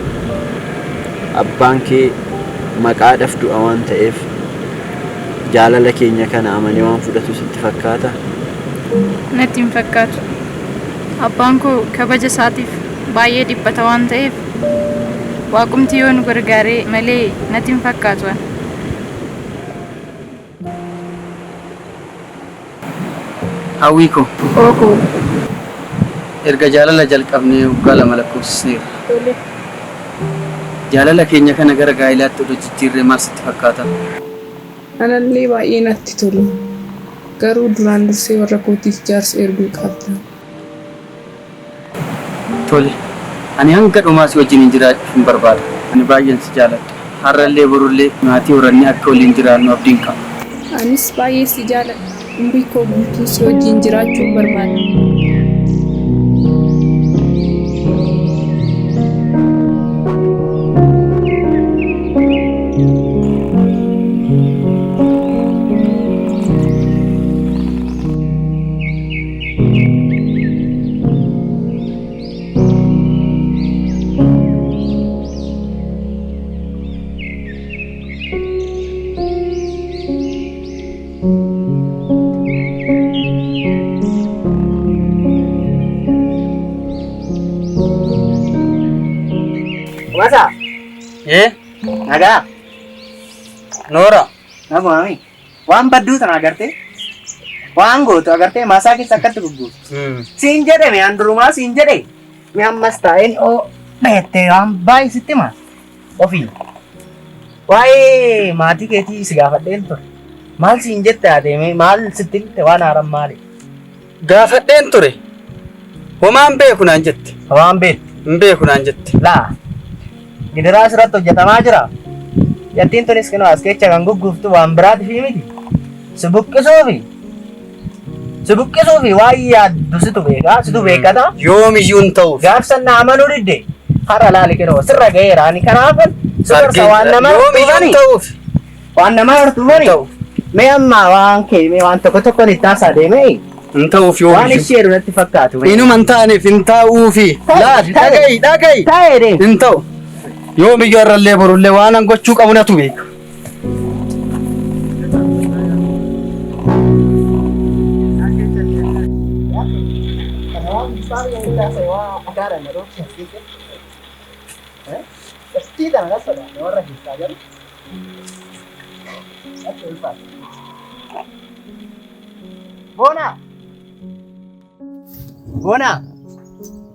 Abbaan kee maqaadhaaf du'a waan ta'eef jaalala keenya kana amanee waan fudhatu sitti fakkaata? Natti hin fakkaatu. Abbaan koo kabaja isaatiif baay'ee dhiphata waan ta'eef waaqumti yoo nu gargaaree malee natti hin fakkaatu. Hawwii koo. Ookoo. Erga jaalala jalqabnee waggaa 2 lakkoofsiseera. Jaalala keenya kana gara gaa'ilaatti oduu jijjiirree maal sitti fakkaata? Anallee baay'ee natti tolu. Garuu duraan dursee warra kootiif jaarsa erguu qabda. Tole. Ani hanga dhumaa si wajjin jiraachuun barbaada. Ani baay'een si jaaladha. Har'allee borullee maatii horannee akka waliin jiraannu abdiin qaba. Anis baay'ee si jaaladha. Umrii koo guutuu si wajjin jiraachuu barbaada. Masa? Nagaa? Noora. Namu mami. Waan badduu sana agarte? Waan gootu agarte masaa keessa akkatti gugguutu. Siin jedhe mi andurumaa siin jedhe. Mi ammas taa'een oo beettee waan baay'ee sitti himaa. Ofii. Waa'ee maatii keetii si gaafadheen ture. Maal siin jette adeemee maal sitti hilte waan haaran maali? Gaafadheen ture. Homaan beeku naan jette. Waan beektu? Hin beeku naan jette. Laa. Gidiraa asirratti hojjetamaa jira. Yattiin tunis kunoo as keessa kan gugguuftu waan biraati fi miti. Si buqqisuufi waa'ee yaaddu situ beekaa, situ beekata. Yoomiyyuu hin ta'u. Gaafsan na amanuu didde. Har'a laali kunoo sirra ga'eera. Ani kanaafan sirra waan nama hortuufani. Waan nama hortuufani. Mee amma waan kee mee waan tokko tokkoon itti haasaa deemee. Hin ta'uuf yoo waan ishee irratti fakkaatu. Inuma hin taaneef hin taa'uufi. Laati dhaga'i. Taa'ee hin ta'u. Yoomiyyuu irrallee borullee waan an gochuu qabu natu beeka. Bona,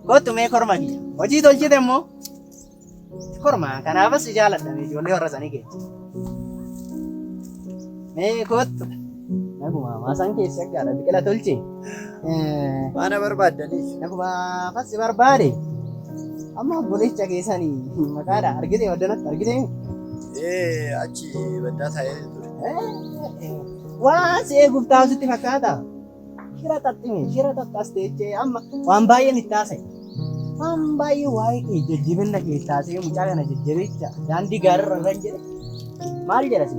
kottu mee korma kiyya. Hojii tolchite immoo? Korma kanaafas jaaladha ijoollee warra sanii keessa. Mee kottu. Naguma maasaan keessa gaara biqila tolche. Maana barbaaddanii? Naguma fasi barbaade. Amma obboleessa keessanii maqaadha argite waddanatti argite? Achi baddaa taa'ee ture. waan si eeguuf taa'u sitti fakkaata. Shira xaxxime, shira xaxxasteechee amma waan baay'een itti haasa'e. Waan baay'ee waa'ee kee jajjabina kee taasisee mucaa kana jajjabeecha daandii gaariirra irra hin jedhe. Maal jedha si?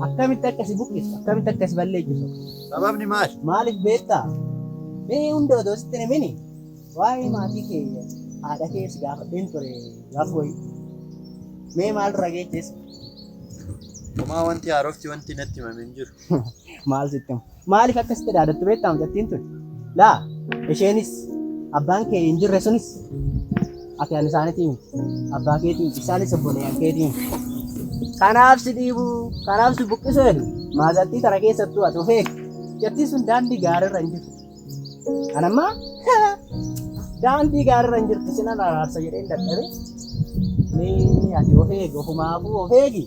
Akkamitti akkasi buqqisu? Akkamitti akkasi balleessu? Sababni maal? Maaliif beektaa? Mee hunda otoo sitti himini waa'ee maatii kee haadha kee si gaafadheen ture gaafa wayii. Mee maalirra geesses? Homaa wanti haarofti wanti natti himame hin jiru. Maal sitti himu? Maaliif akkasitti dhaadattu beektaa mucattiin tun? Laa isheenis abbaan kee hin jirre sunis ati ani isaaniitiin abbaa keetiin isaanis obboleeyyan keetiin. Kanaaf si dhiibu kanaaf si buqqisu jedhu maasattii tara keessattuu ati of eegi. Mucattiin sun daandii gaariirra hin jirtu. Kanammaa daandii gaariirra hin jirtu sina araarsa jedheen dadhabe. Mee ati of eegi ofumaafuu of eegi.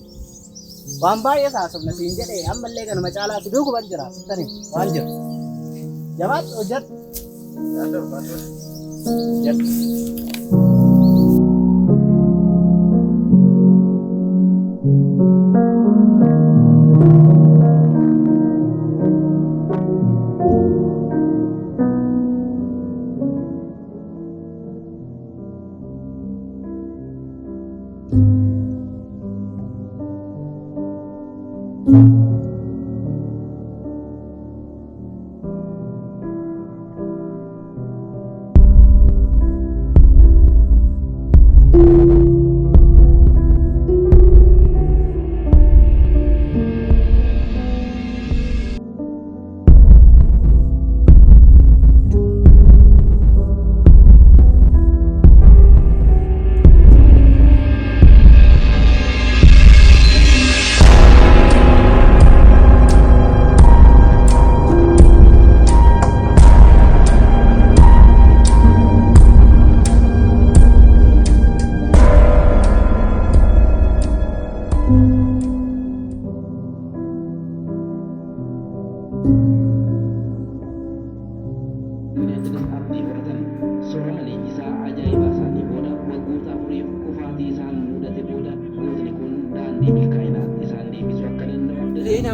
Waan baay'ee saasofna siin jedhee ammallee kanuma caalaa si duukuban jira sittani waan jiru. Jabaatti hojjetu.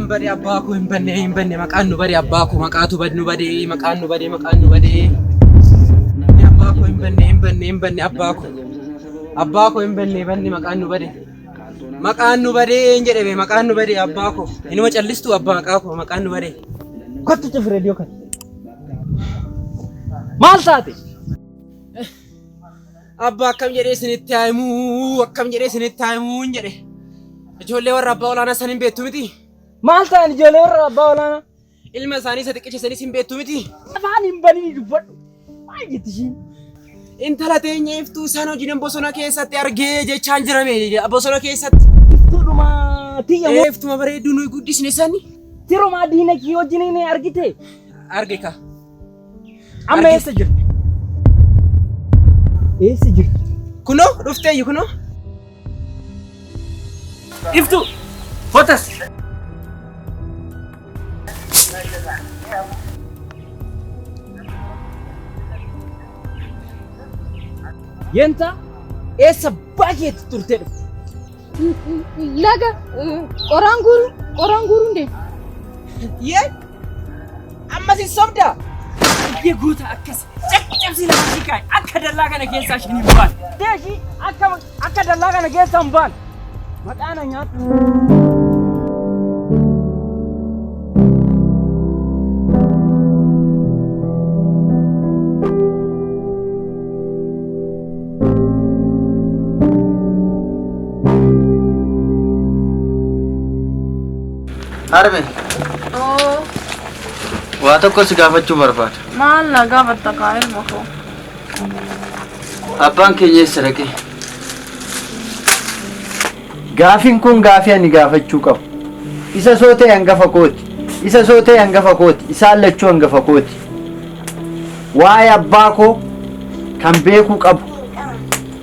Bade abbaaku hin banne maqaan nu bade abbaaku maqaatu bad nu bade maqaan nu bade abbaaku hin banne abbaaku hin banne maqaan nu bade hin jedhe maqaan nu bade abbaaku inuma callistu abbaa maqaan nu bade kottu cuf reediyoo kan maal taate abbaa akkam jedhee isinitti haimuu hin jedhe ijoollee warra abbaa olaanaa san hin beektu miti. Maal ta'an ijoollee warra abbaa olaanaa? Ilma isaanii isa xiqqeessa isaanii hin beektu miti. Afaan hin banii dubbadhu. Maal jetti ishiin? Intala teenya iftuu isaan hojiin bosona keessatti argee jechaan jirame bosona keessatti. Iftuudhuma tiyya moo? Iftuma bareedduu nuyi guddisne sani. Tirumaa diina kii wajjin argite? Arge ka. Amma eessa jirti? Eessa jirti? Kunoo dhufteeyyu kunoo. Iftu fotas. Yenta eessa baay'eetti turtee dhufte? Laga qoraan guuruun deema. Yee ammas hin sobdaa? Iyyee guutaa akkas caccabsii lafa ishii kaa'i akka dallaa kana keessaa isheen hin baane. Deeshii akka dallaa kana keessaa hin baane. Maqaan nyaata. Harme. Waa tokko si gaafachuu barbaada. Maal na gaafatta kaa ilma koo? Abbaan keenya eessa dhaqe? Gaafiin kun gaafii ani gaafachuu qabu. Isa soo ta'e hangafa kooti. Isaan lachuu hangafa kooti. Waa'ee abbaa koo kan beekuu qabu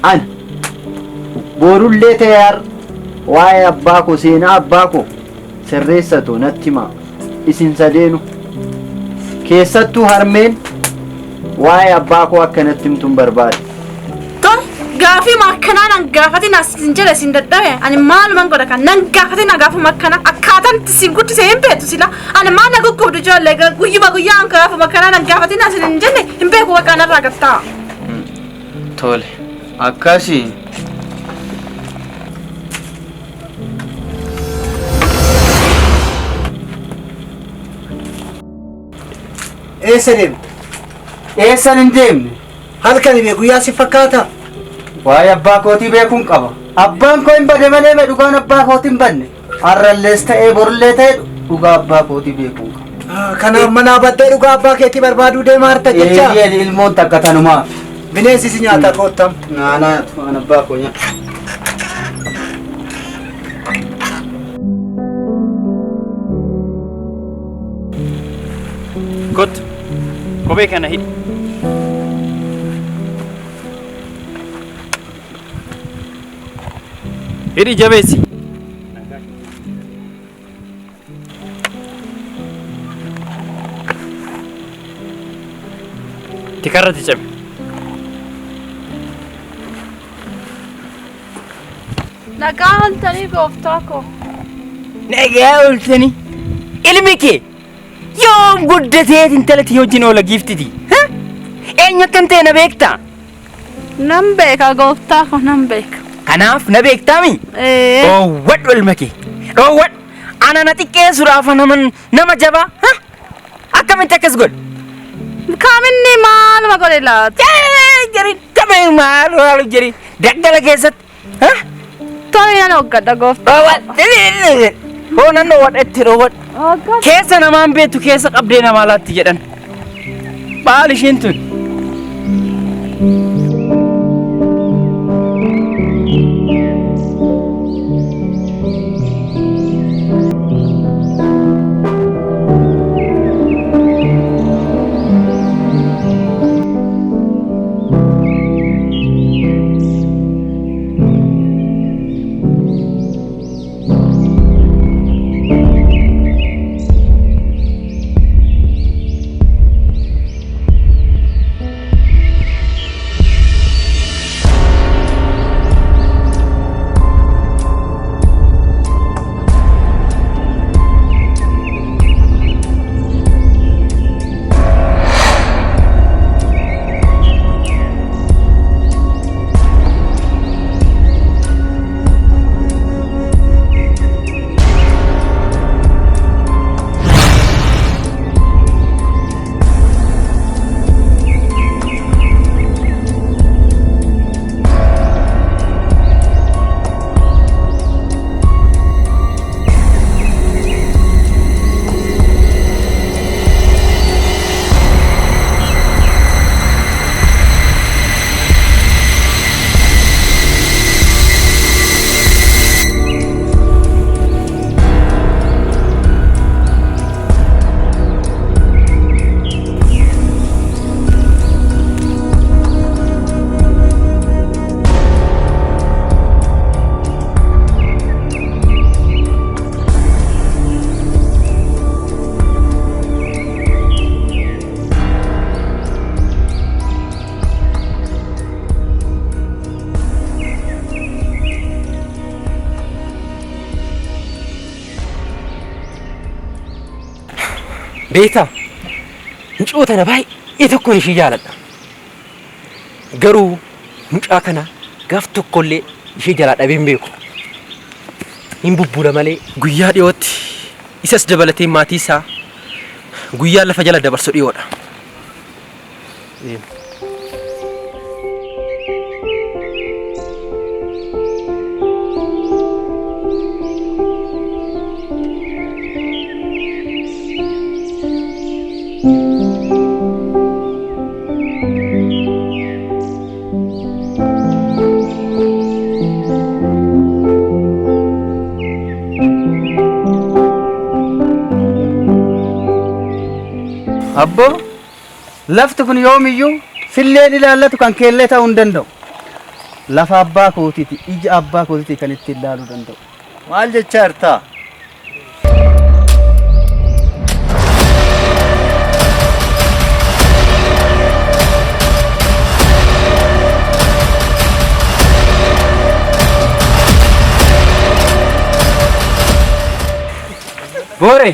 ani. Boorullee ta'e har'a waa'ee abbaa koo seenaa abbaa koo sirreessatu natti himaa isin sadeenu keessattuu harmeen waa'ee abbaa koo akkanatti himtuun barbaade. Gaafii akkanaa nan gaafatin as hin jedhe sin dadhabe ani maaluman godha kan nan gaafatin gaafuma akkana akka akkaataan itti siin guddise hin beektu sila. Ani maan na guggubdu ijoollee guyyuma guyyaan gaafuma kanaan an gaafatin asin hin jenne hin beeku bakka narraa gattaa. Tole. Akkasii. Eessa deemte? Eessan hin deemne? Halkan himee guyyaa si fakkaata? Waa'ee abbaa kootii beekuun qaba. Abbaan koo hin bade malee dhugaan abbaa kootii hin banne. Har'allees ta'ee borullee ta'e dhugaa abbaa kootii beekuun qaba. Kanaaf manaa baddee dhugaa abbaa keetii barbaaduu deemaa harta jecha? Eeyyee ilmoon takka tanumaa. Bineensi si nyaata koottam. Naanaa waan abbaa koo nyaata. Kottu kophee kana hidhi. Hidhi jabeessi. Tikarratti cabe. Nagaa oltanii gooftaa koo. Nagaa oltanii. Ilmi kee yoom guddatee intalatti hojiin oola giiftiti. Eenyu akkam ta'e na beektaa? Nan beeka gooftaa koo nan beeka. Kanaaf na beektaami? Dhoowwadhu ilma kee. Dhoowwadhu. Ana na xiqqeessuudhaaf nama jabaa. Akkamitti akkas godhe? Kaaminni maaluma godhe laata? Jari kamee maal jari daggala keessatti. Tole nan hoggadha gooftaa. Hoo nan dhoowwadhetti dhoowwadhu. Keessa namaan beektu keessa qabdee namaa laatti jedhan. Maal ishiin tun? Beektaa? Mucoo tana baay'ee tokkoon ishii jaaladha. Garuu mucaa kana gaaf tokkollee ishii jalaa dhabee hin beeku. Hin bubbula malee guyyaa dhiyootti isas dabalatee maatii isaa guyyaa lafa jala dabarsu dhiyoodha. Abbo, lafti kun yoomiyyuu filleen ilaallatu kan keellee ta'uu hin danda'u. Lafa abbaa kootiiti, ija abbaa kootiiti kan itti ilaaluu danda'u. Maal jechaa jirtaa? Boore.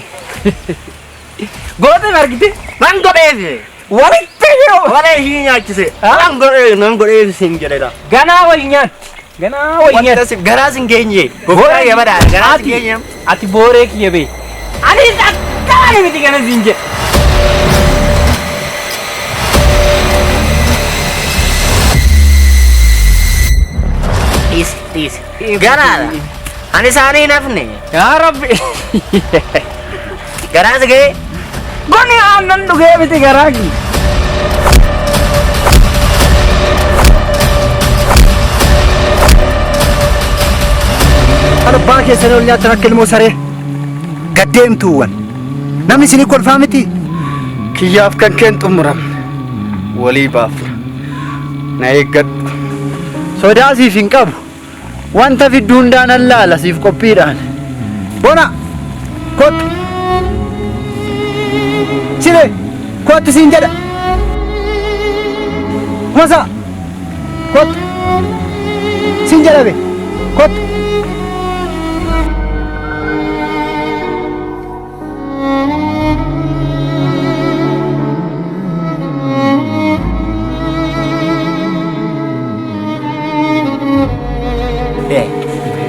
Goote margite. Man godheef. Walitti jiru. Wala ishii nyaachise. Man godheef nan godheef sin jedhedha. Ganaa wal nyaatti. Ganaa wal nyaatti. Garaa sin geenye. Gooftaa kee badhaadha. Garaa sin geenye. Ati booree kiyya bee. Ani akkaan miti kana siin jedhe. Dhiis. Garaadha. Ani isaanii hin hafne. Yaa Rabbi. Garaa si ga'e. Goni aannan dhugee miti garaa kiyya. Arbaa keessanii ol nyaattan akka ilmoo saree gaddeemtuuwwan namni isinii kolfaa miti. Kiyyaaf kan keen xumuramne walii baafna. Na eeggadhu. Sodaa siif hin qabu. Wanta fiddu hundaan allaala siif qophiidhaan. Bona kottu siree kottu siin jedha. Masa kottu siin jedha be kottu.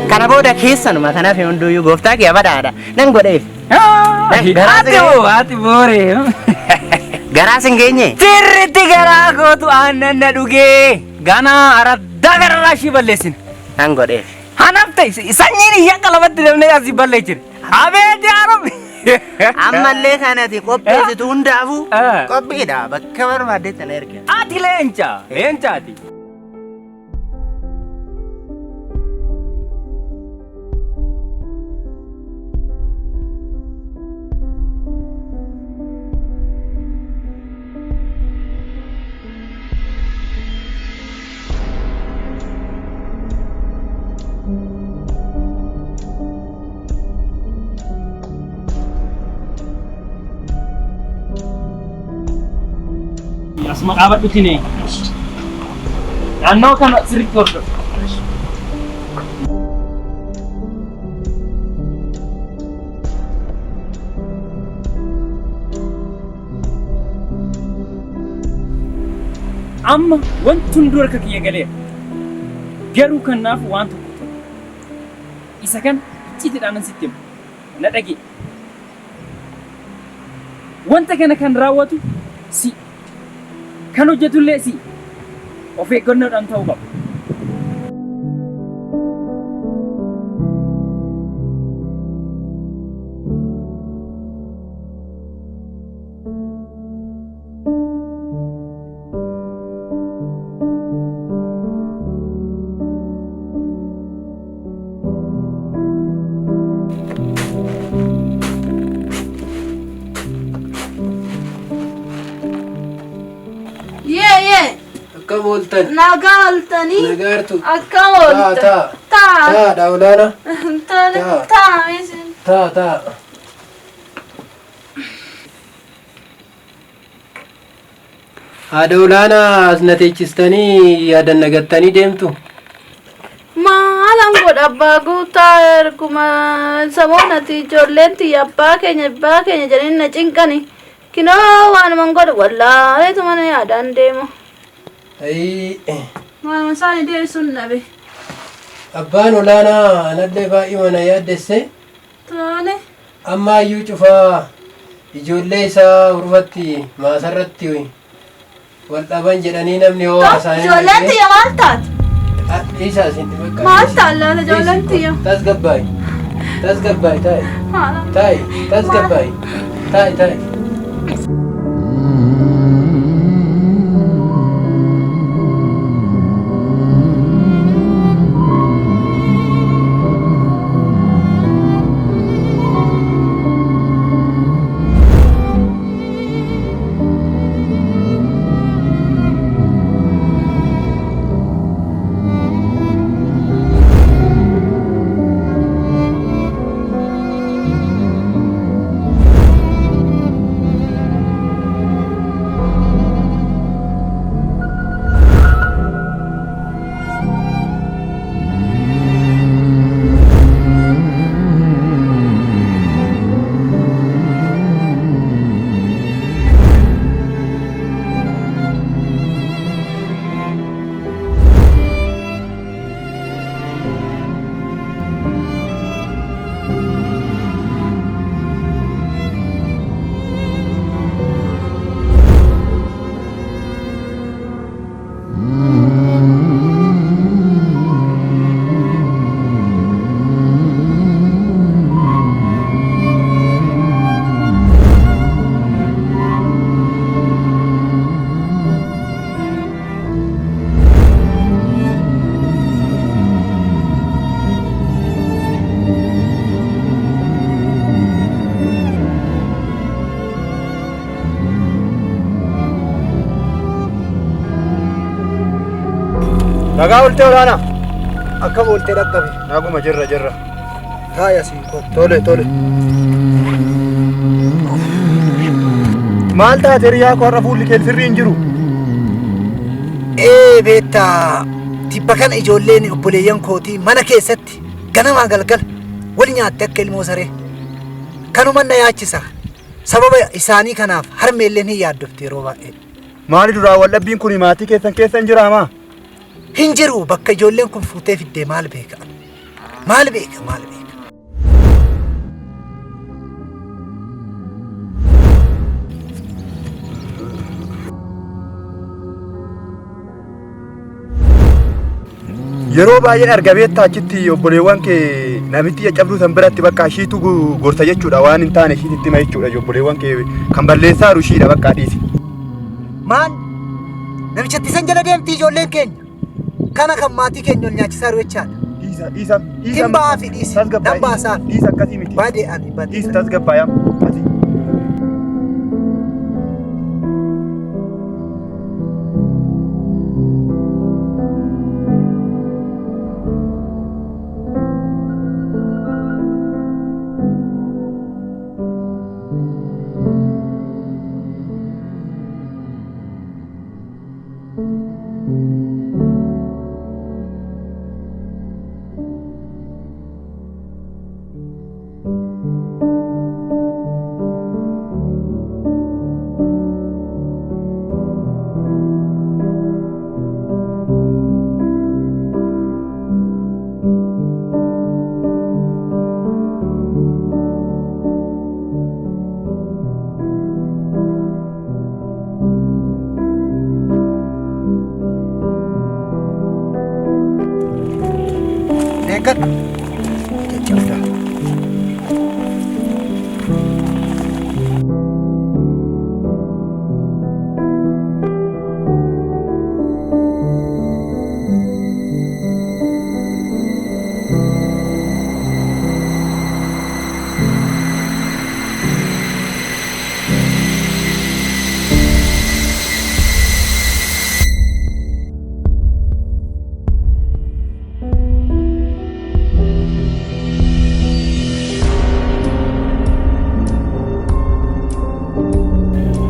Kana booda keessanuma kanaaf hunduyyuu gooftaa kee badhaadha. Nan godheef. Ati booree. Garaa sin geenye. Sirriitti garaa kootu aannan na dhugee. Ganaa araddaa gararraa ishii balleessin. Nan godheef. Hanaaf ta'e sanyiin iyyaa qalabatti dabnee asii balleessine. Abeet yaa Rabbi. Ammallee kanati qopheessitu hundaafuu qophiidha. Bakka barbaaddetti na erga. Ati leencaati. Asuma dhaabadhuti ne. Naannoo kana sirriitti hordofu. Amma wanti hunduu harka kiyya galeera. Garuu kanaaf waan tokko ta'u. Isa kan icciitiidhaan sitti himu. Na dhagee. Wanta kana kan raawwatu si. Kan hojjetullee si. Of eeggannoodhaan ta'uu qaba. Akkam ooltan? Nagaa ooltanii? Nagaartu. Akkam ooltan? Taa daawulaana. Taa. Haadha olaanaa as na teechistanii yaadan nagattanii deemtu. Maalan godha abbaa guutaa erguma saboonati ijoolleen tiyya abbaa keenya jedhanii na cinqani. Kinoo waanuman godha wallaahi mana yaadaan deemu. Waanuma isaanii deebisuun dhabe. Abbaan olaanaa anallee baay'ee mana yaaddesse. Tole. Amma iyyuu cufaa ijoollee isaa urfatti maasarratti wal dhaban jedhanii namni hoo isaanii. Ijoolleen tiyya maal taate? Isa isin bakka. Maal taallaa ijoolleen tiyya? Tasgabbaay taa'e. Tasgabbaay taa'e. Nagaa oltee olaanaa. Akkam oltee dhaqqabe. Naguma jirra. Taaya siikoo. Tole. Maal taate riyaa koo har'a fuulli kee sirrii hin jiru? Beektaa tibba kana ijoolleen obboleeyyan kootii mana keessatti ganamaa galgala wal nyaatte akka ilmoo saree. Kanuma na yaachisa. Sababa isaanii kanaaf harmeelleen hin yaaddofte yeroo baay'ee. Maali duraa waldhabbiin kun maatii keessan keessa hin jiraamaa? Hin jiru bakka ijoolleen kun fuutee fiddee maal beeka? Maal beeka? Yeroo baay'ee argabeetta achitti obboleewwan kee namitti caccabduu san biratti bakka ishiitu gorsa jechuudha waan hin taane ishiitti hima jechuudha obboleewwan kee kan balleessaa jiru ishiidha bakka dhiisi. Maal? Namichatti san jala deemti ijoolleen keenya. Kana kan maatii keenya ol nyaachisaa jiru jechaadha. Dhiisa. Himbaa fi dhiisi. Dambaasaa. Dhiisa akkasii miti. Baadee ani. Dhiisa tasgabbaayam. Eeggadhu. Jajjabdaa.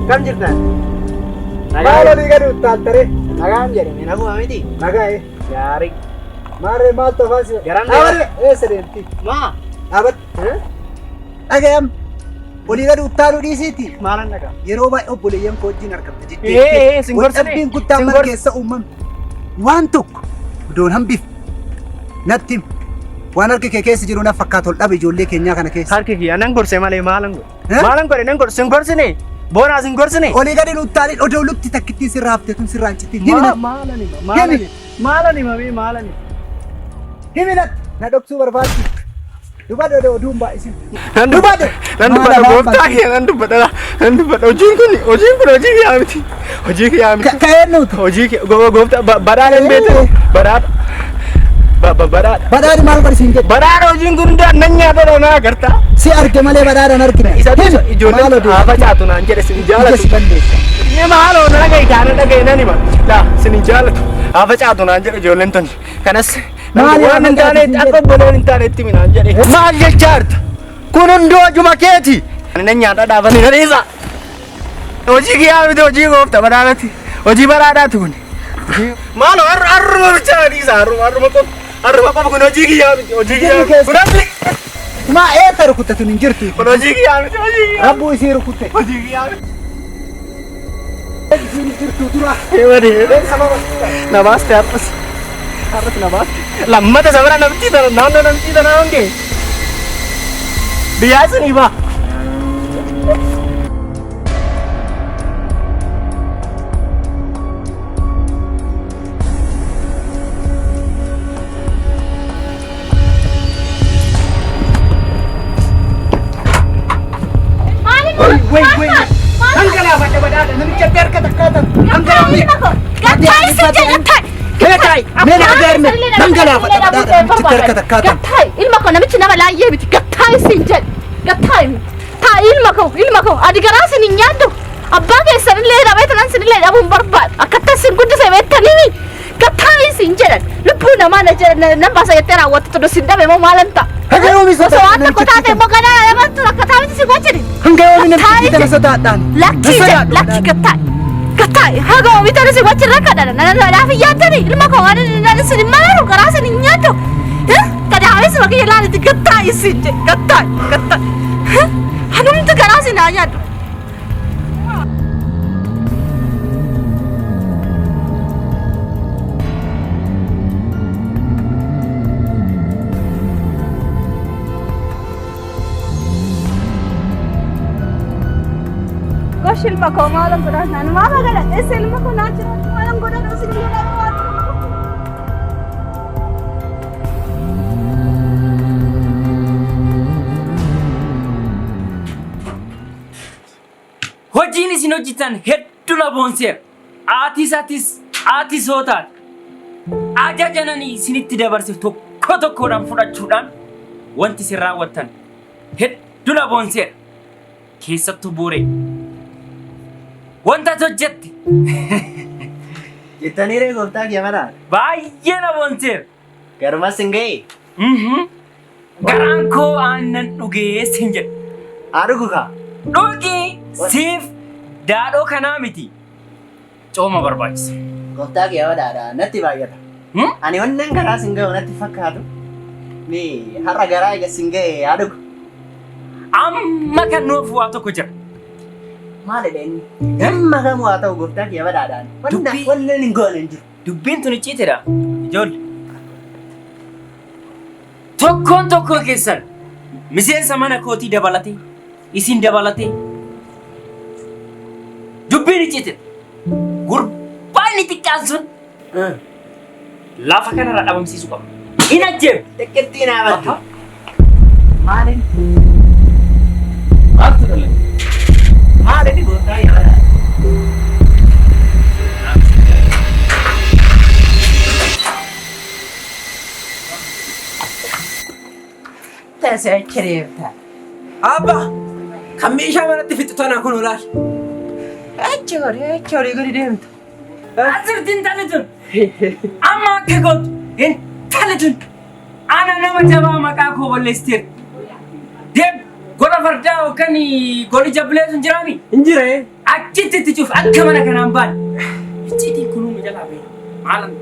Kam jirtan? Maal olii gadi uttaaltare? Nagaan jedhame naguma miti. Nagaa'e. Gaarii. Maarree maal tofaas? Garan eessa deemti? Maa? Dhaabat. Dhagayam. Olii gadi uttaaluu dhiisiiti. Maalan dhagaa? Yeroo baay'ee obboleeyyan koo wajjin argamta jettee. Waldhabbiin guddaan mana keessa uumame. Waan tokko doon hambif. Natti waan harki kee keessa jiru na fakkaatu ol dhabe ijoollee keenyaa kana keessa. Harki kiyya nan gorsee malee maalan godhe? Maalan godhe nan gorse hin gorsine? Boonaa sin gorsine? Olii gadi uttaalii odoo lukti takkittiin sirraa haftee tun sirraa hin cittiin. Maalani? Himinat na dhoksuu barbaaddi. Dubadde oduun baay'isin. Nan dubbadha gooftaa kee nan dubbadha hojiin kun hojii kiyyaa miti. Hojii kiyyaa miti. Ka'eennuutu. Hojii gooftaa badhaadha hin beekne badhaadha. Badhaadhi maal godhisiin jedhu? Badhaadha hojiin kun hundaan nan nyaata naa agartaa. Si arge malee badhaadhaan argina. Ijoolleen haafa caatu naan jedhe sin jaalatu. Nama haaloo na dhagaye kaana dhagaye nan hima. Laa sin jaalatu. Haafa caatu naan jedhe ijoolleen tuni. Kanas waan hin taanetti akka obboleen hin taanetti minaan jedhe. Maal jechaarta? Kun hunduu hojuma keeti. Nan nyaata dhaafanii na dhiisa. Hojii kiyyaa miti hojii gooftaa badhaadhaati. Hojii badhaadhaati kun. Maaloo harruma bichaa dhiisa harruma qofa kun hojii kiyyaa miti hojii kiyyaa miti. Fudhadhi. Maa eessa rukuttatuun hin jirtu? Kun hojii kiyyaa miti hojii kiyyaa. Rabbuu isii rukutte. Hojii kiyyaa miti. Isiin jirtu dura. Namaste har'as namaste. Lammata sabara namtii tana naannoo namtii tana hongee. Biyyaa isinii baa. Wait. Hangala pada badada namicha terka takata. Hangala. Gatai. Mena agarme. Hangala pada badada namicha terka takata. Gatai. Ilma ko namicha nama laayyee miti. Gatai sinjal. Gatai. Ta ilma ko. Adi garaa sin nyaaddu. Abbaa keessan illee dhabee tanan sin illee dhabuun barbaadu. Akkattas sin guddise beektanii Kataayi siin jedhan lubbuu namaa nan baasa jettee raawwattu tu sin dhabe moo maalan ta'a? Hanga yoomi Osoo waan tokko taate immoo ganaa lamantu rakkataa miti si gochini. Hanga yoomi namtichi tana sodaadhaan. Lakki kataayi hanga yoomi tana si gochini rakkadha naaf iyyaattani ilma koo waan nan isin hin mararu garaa isin hin nyaattu. Kadaamis bakki ilaalitti kataayi siin jedhe kataayi. Hanumti garaa isin haa nyaaddu. Ilma koo maalan godhan naan maama galadheessa ilma koo naa jiraatu maalan godhan osin godhan hojiin isin hojjetan hedduu na boonseera. Aatii sootaan ajajanii isinitti dabarse tokko tokkoodhaan fudhachuudhaan wanti isin raawwattan hedduu na boonseera. Keessattuu booree. Wanta hojjette. Jettanii ree gooftaa kiyyamadhaan. Baay'ee na boonseera. Garumas hin ga'e. Garaan koo aannan dhugee sin jedha. Haa dhugu kaa. Dhugi siif daadhoo kanaa miti. Cooma barbaachisa. Gooftaa kiyyamadhaadha natti baay'ata. Ani wannan garaa sin ga'u natti fakkaatu. Mee har'a garaa eega sin ga'e haa dhugu. Amma kan nuuf waa tokko jira. Maalidha inni? Gamma kamuu haa ta'u gooftaa kiyyamadhaadhaan. Walleen hin goone hin jiru. Dubbiin tun icciitedha. Ijoollee. Tokkoon keessan miseensa mana kootii dabalatee isin dabalatee dubbiin icciitedha. Gurbaan inni xiqqaan sun lafa kanarra dhabamsiisuu qaba. Hin ajjeebu. Xiqqittii naa battu. Maalin? Maaltu dhalee? Maalin gooftaa kiyyamadhaa? Tasee kireefta. Abba, kan meeshaa manatti fixu tana kun olaal. Achoori gadi deemta. Asirtiin talatun. Amma akka gootu hin talatun. Ana nama jabaa maqaa koo balleessiteera. Deem gola fardaa yookaan goli jabbilee sun jiraami? Hin jiree. Achitti itti cuuf akka mana kanaan baane. Icciitiin kunuu nu jalaa beeku. Maalan?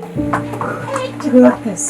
Goortes.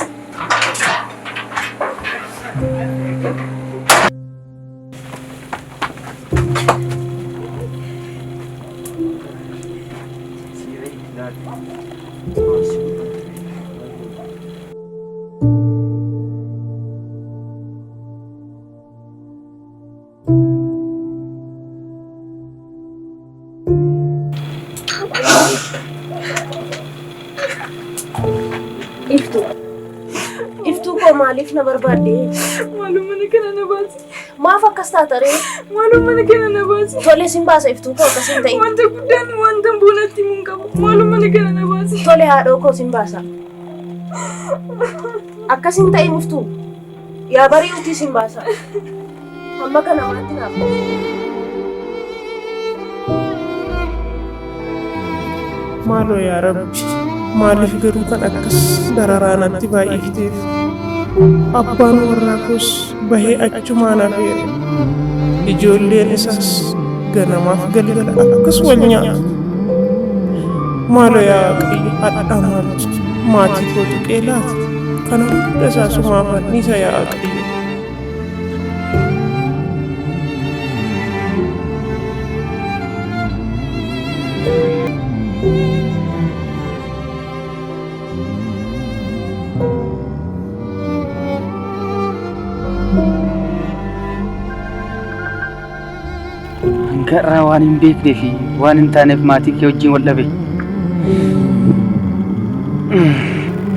Iftuu koo maaliif na barbaadde? Maalum mana kana na baasi. Maaf akkas taatare? Maalum mana kana na baasi. Tole sin baasa iftuu koo akkasiin ta'e. Wanta guddaan wanta buunatti mun qabu. Maalum mana kana na baasi. Tole haadhoo koo sin baasa. Akkasiin ta'e iftuu. Yaa barii utii sin baasa. Amma kana wanti naaf. Maaloo yaa Rabbi, maaliif garuu kan akkas dararaa natti baay'ifteef? Abbaan warraa koos bahee achumaan hafeera. Ijoolleen isaas ganamaaf galgala akkas wal nyaatu. Maaloo yaa Waaqayyo hadhaa maaltu maatii koo tuqee laata? Kana hunda isaa sumaaf anniisa yaa Waaqayyo. Gara waan hin beeknee fi waan hin taaneef maatii kee wajjin wal dhabe.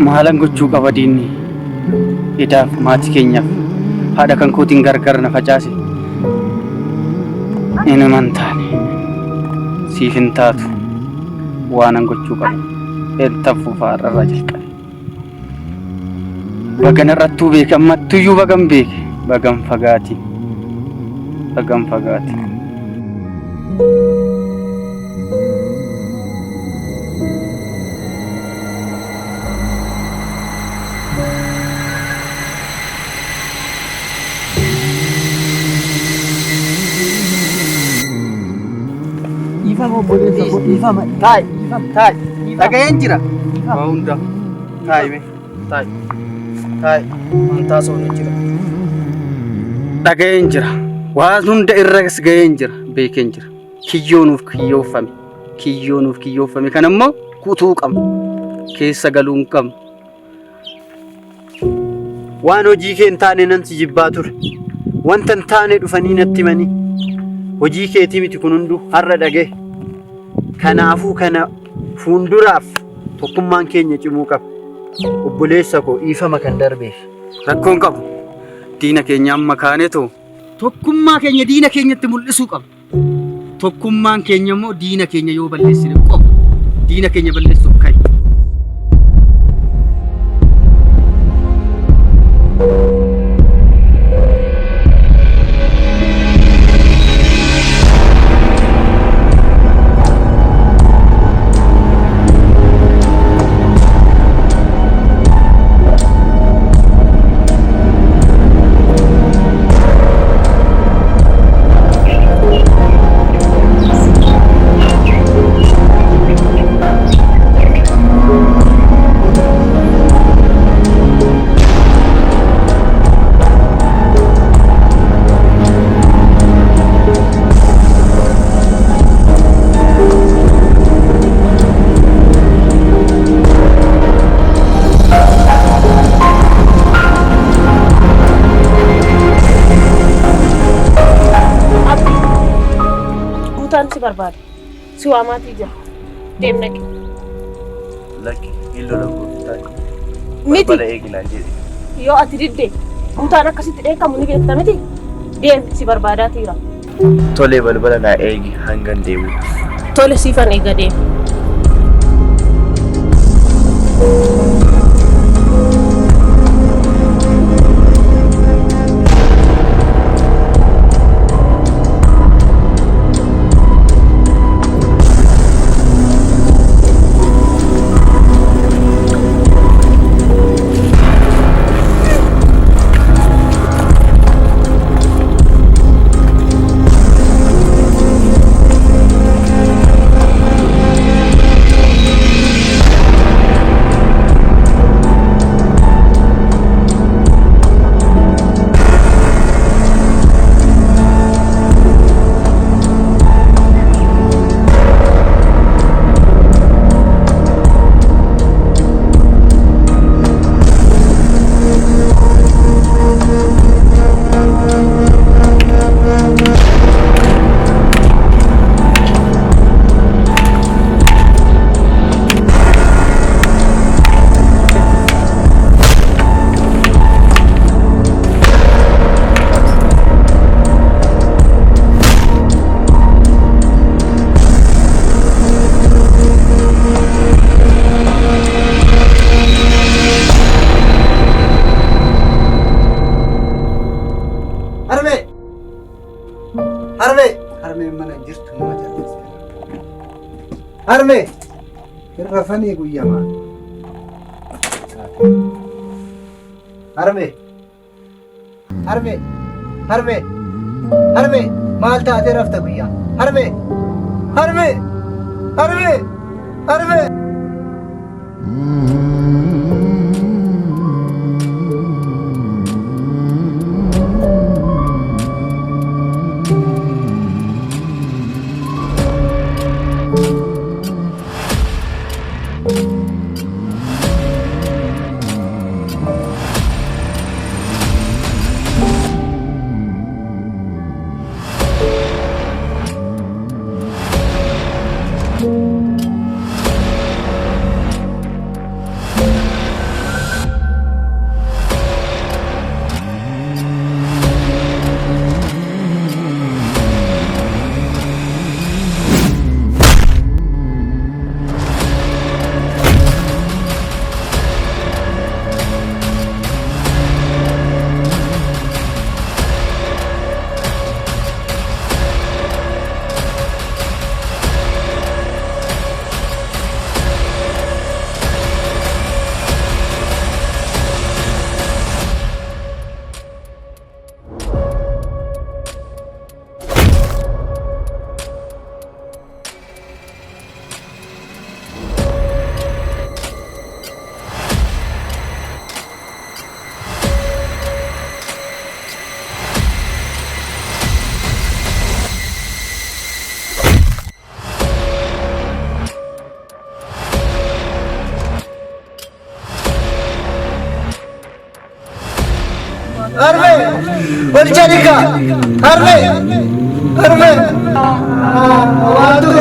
Maalan gochuu qaba diinni? Edaaf maatii keenyaaf haadha kan kootiin gargar na facaase. Inuman taane siif hin taatu waanan gochuu qaba. Eeltan fufaa irraa jalqabe. Bagan irrattuu beeke ammattuyyuu bagan beeke. Bagan fagaati. Bagan fagaati. Dhiifama obboleessa koo dhiifama. Taa'i taa'i dhaga'een jira. Waa hunda taa'ime taa'i amantaa soonu jira. Dhaga'een jira. Waan hunda irras ga'een jira. Beekeen jira. Kiyyoonuuf kiyyoofame kan ammoo kutuu qabna. Keessa galuu hin qabnu. Waan hojii kee hin taane nan si jibbaa ture. Wanta hin taane dhufanii natti himanii. Hojii keetii miti kun hunduu har'a dhaga'e. Kanaafuu kana fuulduraaf tokkummaan keenya cimuu qaba. Obboleessa koo dhiifama kan darbeef. Rakkoon qabu. Diina keenya amma kaaneetoo tokkummaa keenya diina keenyatti mul'isuu qaba. Tokkummaan keenya immoo diina keenya yoo balleessine qofa. Diina keenya balleessuuf ka'e. barbaada. Si waamaatii jira. Deemna qi. Lakki illo lakkoo taa'e. Miti. Bala eeginaan jedhe. Yoo ati didde guutaan akkasitti dheekamu ni beekta miti. Deem si barbaadaa tiira. Tolee balbala naa eegi hangan deemu. Tole siifan eega deemu. Harme, irrafanii guyyamaa. Harme, harme, harme, harme, maal taatee rafta guyyaa? Harme, harme, harme, harme. harme ol jedhika harme harme waan ture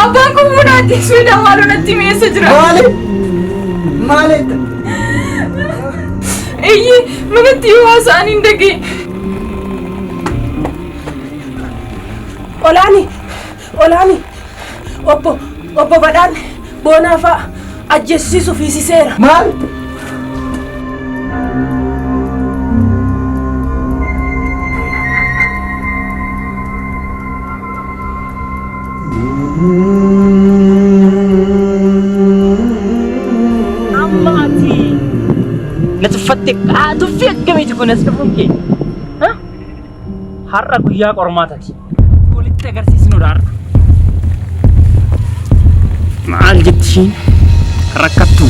Abang ko muna at sudah malu nanti mesa jera. Malik. Iyi, mana tiwas anin dagi. Olani. Oppo badan. Bonafa ajesi sufisi sera. Mal. Natifatte tuffii akkamiiti kun as dhufuun kee? Har'a guyyaa qormaataati. Walitti agarsiisnuudha har'a. Maal jetti ishiin? Rakkattu.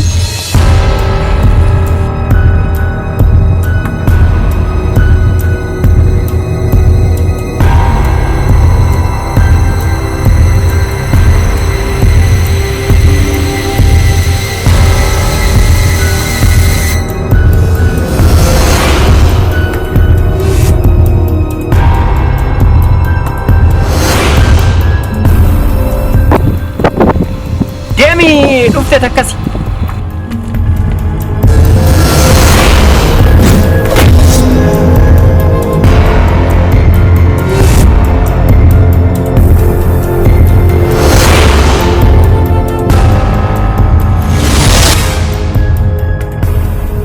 Dhufte takkasi.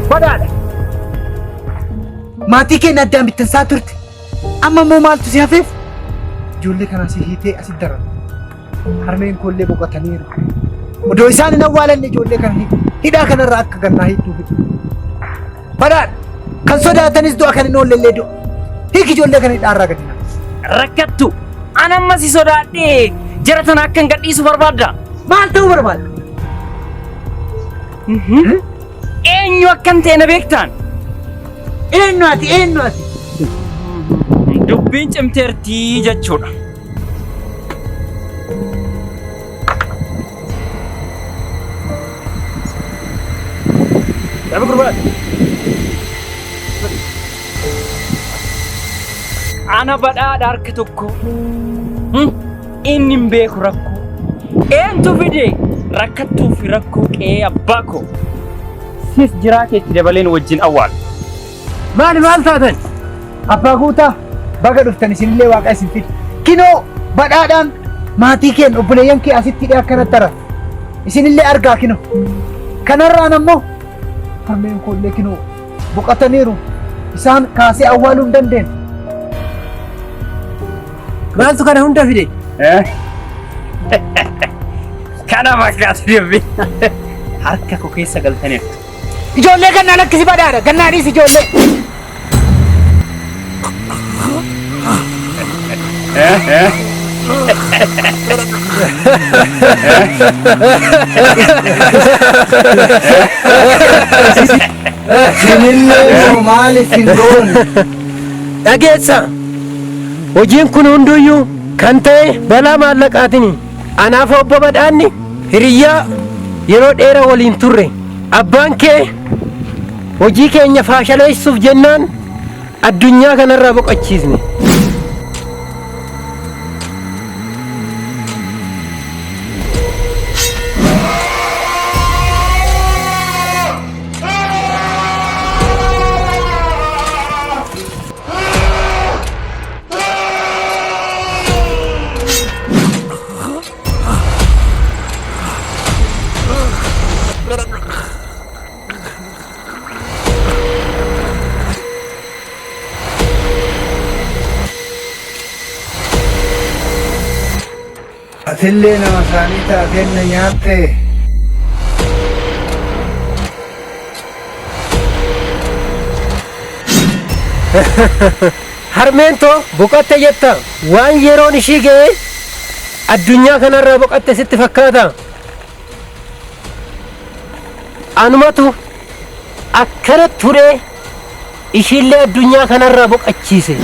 Badaadha. Maatii keenya addaan bittinsaa turte. Amma immoo maaltu si hafeef? Ijoollee kana si hiitee asitti daran. Harmeen koollee boqotaniiru. Odoo isaan hin awwaalanne ijoollee kana hidhaa kanarraa akka gannaa hiituuf. Badaadha. Kan sodaatanis du'a kan hin oollellee du'a. Hiiki ijoollee kana hidhaarraa gadi naqu. Rakkattu. An amma si sodaadhee jara tana akka hin gadhiisu barbaadda. Maal ta'uu barbaadda? Eenyu akkan ta'e na beektaan? Eenyu ati? Dubbiin cimteertii jechuudha. Dapat kurban. Ana badhaadha harka tokko. Inni hin beeku rakkoo. Eentu fide rakkattuu fi rakkoo qe'ee abbaa koo. Sis jiraa keetti dabaleen wajjin awwaal. Maal taatan? Abbaa guutaa baga dhuftan isinillee waaqa isin fide. Kinoo badhaadhaan maatii keenya obboleeyyan kee asitti hidhee akkanatti tara. Isinillee argaa kinoo. Kanarraan ammoo harmeen koollee kinoo boqotaniiru. Isaan kaasee awwaaluu hin dandeenye. Maaltu kana hunda fide? Kana fakkaatu dubbi. Harka koo keessa galtaniirtu. Ijoollee gannaa lakkisi badaadha. Gannaadhiis ijoollee. Sinillee maaliif hin goone? Dhageessa. Hojiin kun hunduyyuu kan ta'e balaa maallaqaatiin. Anaaf obbo Badhaanni hiriyyaa yeroo dheeraa waliin turre. Abbaan kee hojii keenya faashaleessuuf jennaan addunyaa kanarraa boqochiisne. Atillee nama isaanii taateen na nyaatte. Harmeentoo boqotte jetta waan yeroon ishii ga'e addunyaa kanarraa boqotte sitti fakkaata. Anumatu akkana ture ishiillee addunyaa kanarraa boqochiise.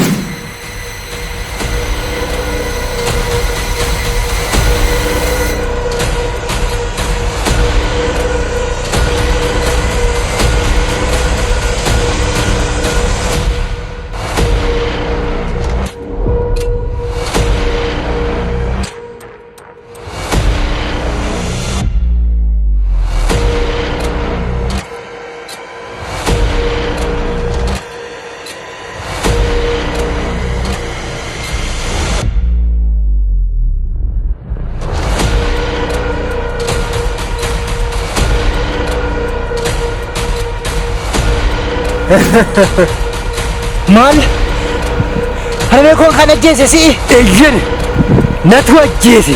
Maal? Harmee koo kan ajjeese si'i? Eeyyan natu ajjeese.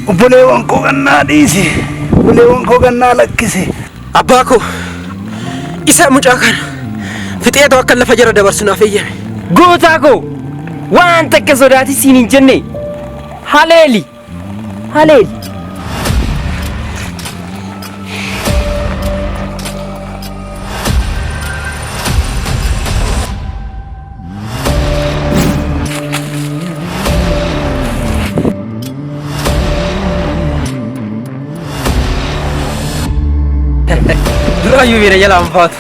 Obboleewwan koo gannaa dhiisi. Obboleewwan koo gannaa lakkisi. Abbaa koo isa mucaa kana fixeetoo akka lafa jara dabarsu naaf eeyyame. Gootaa koo waan takka sodaati siin hin jenne. Haleeli. Haleeli. Durayyuu bira jala anfaatu.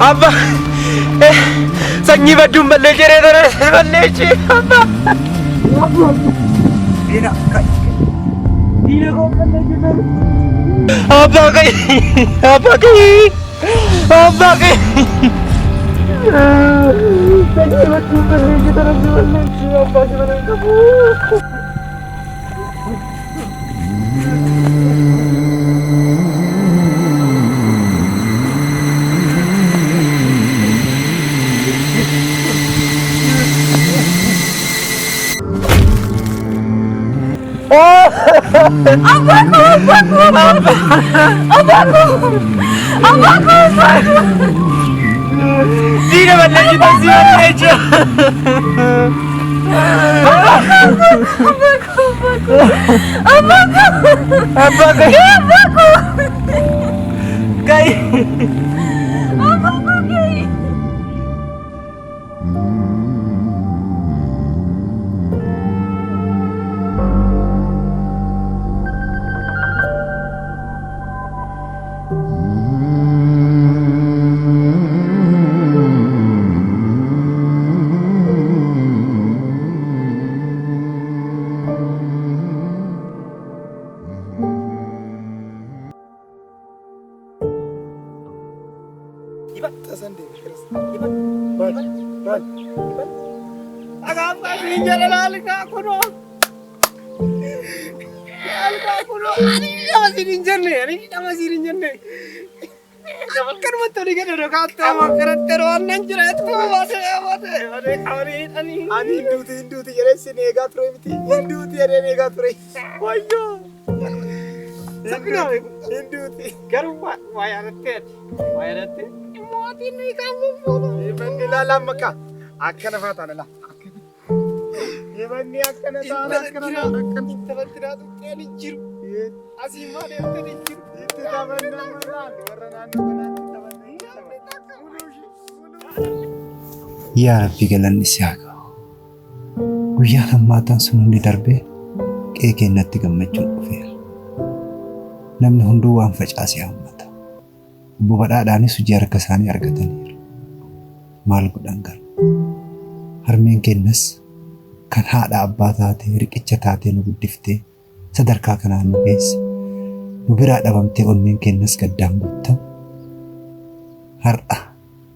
Abba, sanyii badduun ballee jiree ture ballee ishee abba. Abba kai, abba kai, abba kai. Sanyii badduun ballee jiree ture ballee ishee abba jiree qabu. Tidak ada kita siap aja. Apa Kai. tasan deeme. Maal? Agaaf asiin jala laalika kunoo. Laalika kunoo. Ani nama siin hin jenne. Kan mattooni gadi dhokaatta makkaratti roonnan jiraatu baate. Ani hinduuti jedhee sin eegaa ture miti. Hinduuti jedhee eegaa ture. Wayyoo. Hinduuti. Garuu waa yaadattee. Mootiin nuyi kan fuudhu. Manni ilaalaa makka. Akkana faataan ala. Manni akkana taa'an itti laatu qeeni jiru. Asii maal eeggatanii jiru. Itti taphannaa malaan warra naannoo kanaatti taphannee. Yaa Rabbi galanni si haa ga'u. Guyyaan hammaataan sun hundi darbee qe'ee keenyatti gammachuun dhufeera. Namni hunduu waan facaasee hammata. Obbo Badhaadhaanis hojii harka isaanii argataniiru. Maal godhan garuu harmeen keenyas kan haadha abbaa taatee riqicha taatee nu guddiftee sadarkaa kanaan nu geesse. Nu biraa dhabamtee onneen keenyas gaddaan guuttamu. Har'a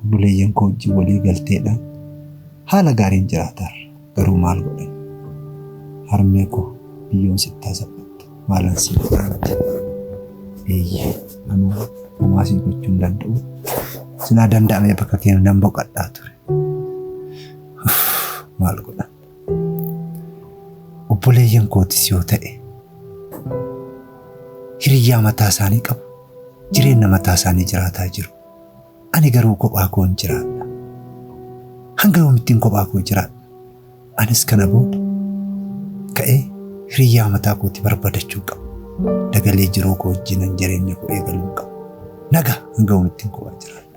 obboleeyyan koo wajjin walii galteedhaan haala gaariin jiraatarra. Garuu maal godhan harmee koo biyyoon sittaa saphattu maalan si godhaante. Eeyyee anuu homaasii gochuu hin danda'u. Silaa danda'amee bakka keenya nan boqadhaa ture. Maal godhan obboleeyyan kootis yoo ta'e hiriyyaa mataa isaanii qabu. Jireenya mataa isaanii jiraataa jiru. Ani garuu kophaa koo hin jiraadha. Hanga yoomittiin kophaa koo jiraadha. Anis kana booda ka'ee hiriyyaa mataa kooti barbadachuu qabu. Dagalee jiruu koo wajjinan jireenya koo eegaluu qabu. Naga hanga yoomittiin kophaa jiraadha.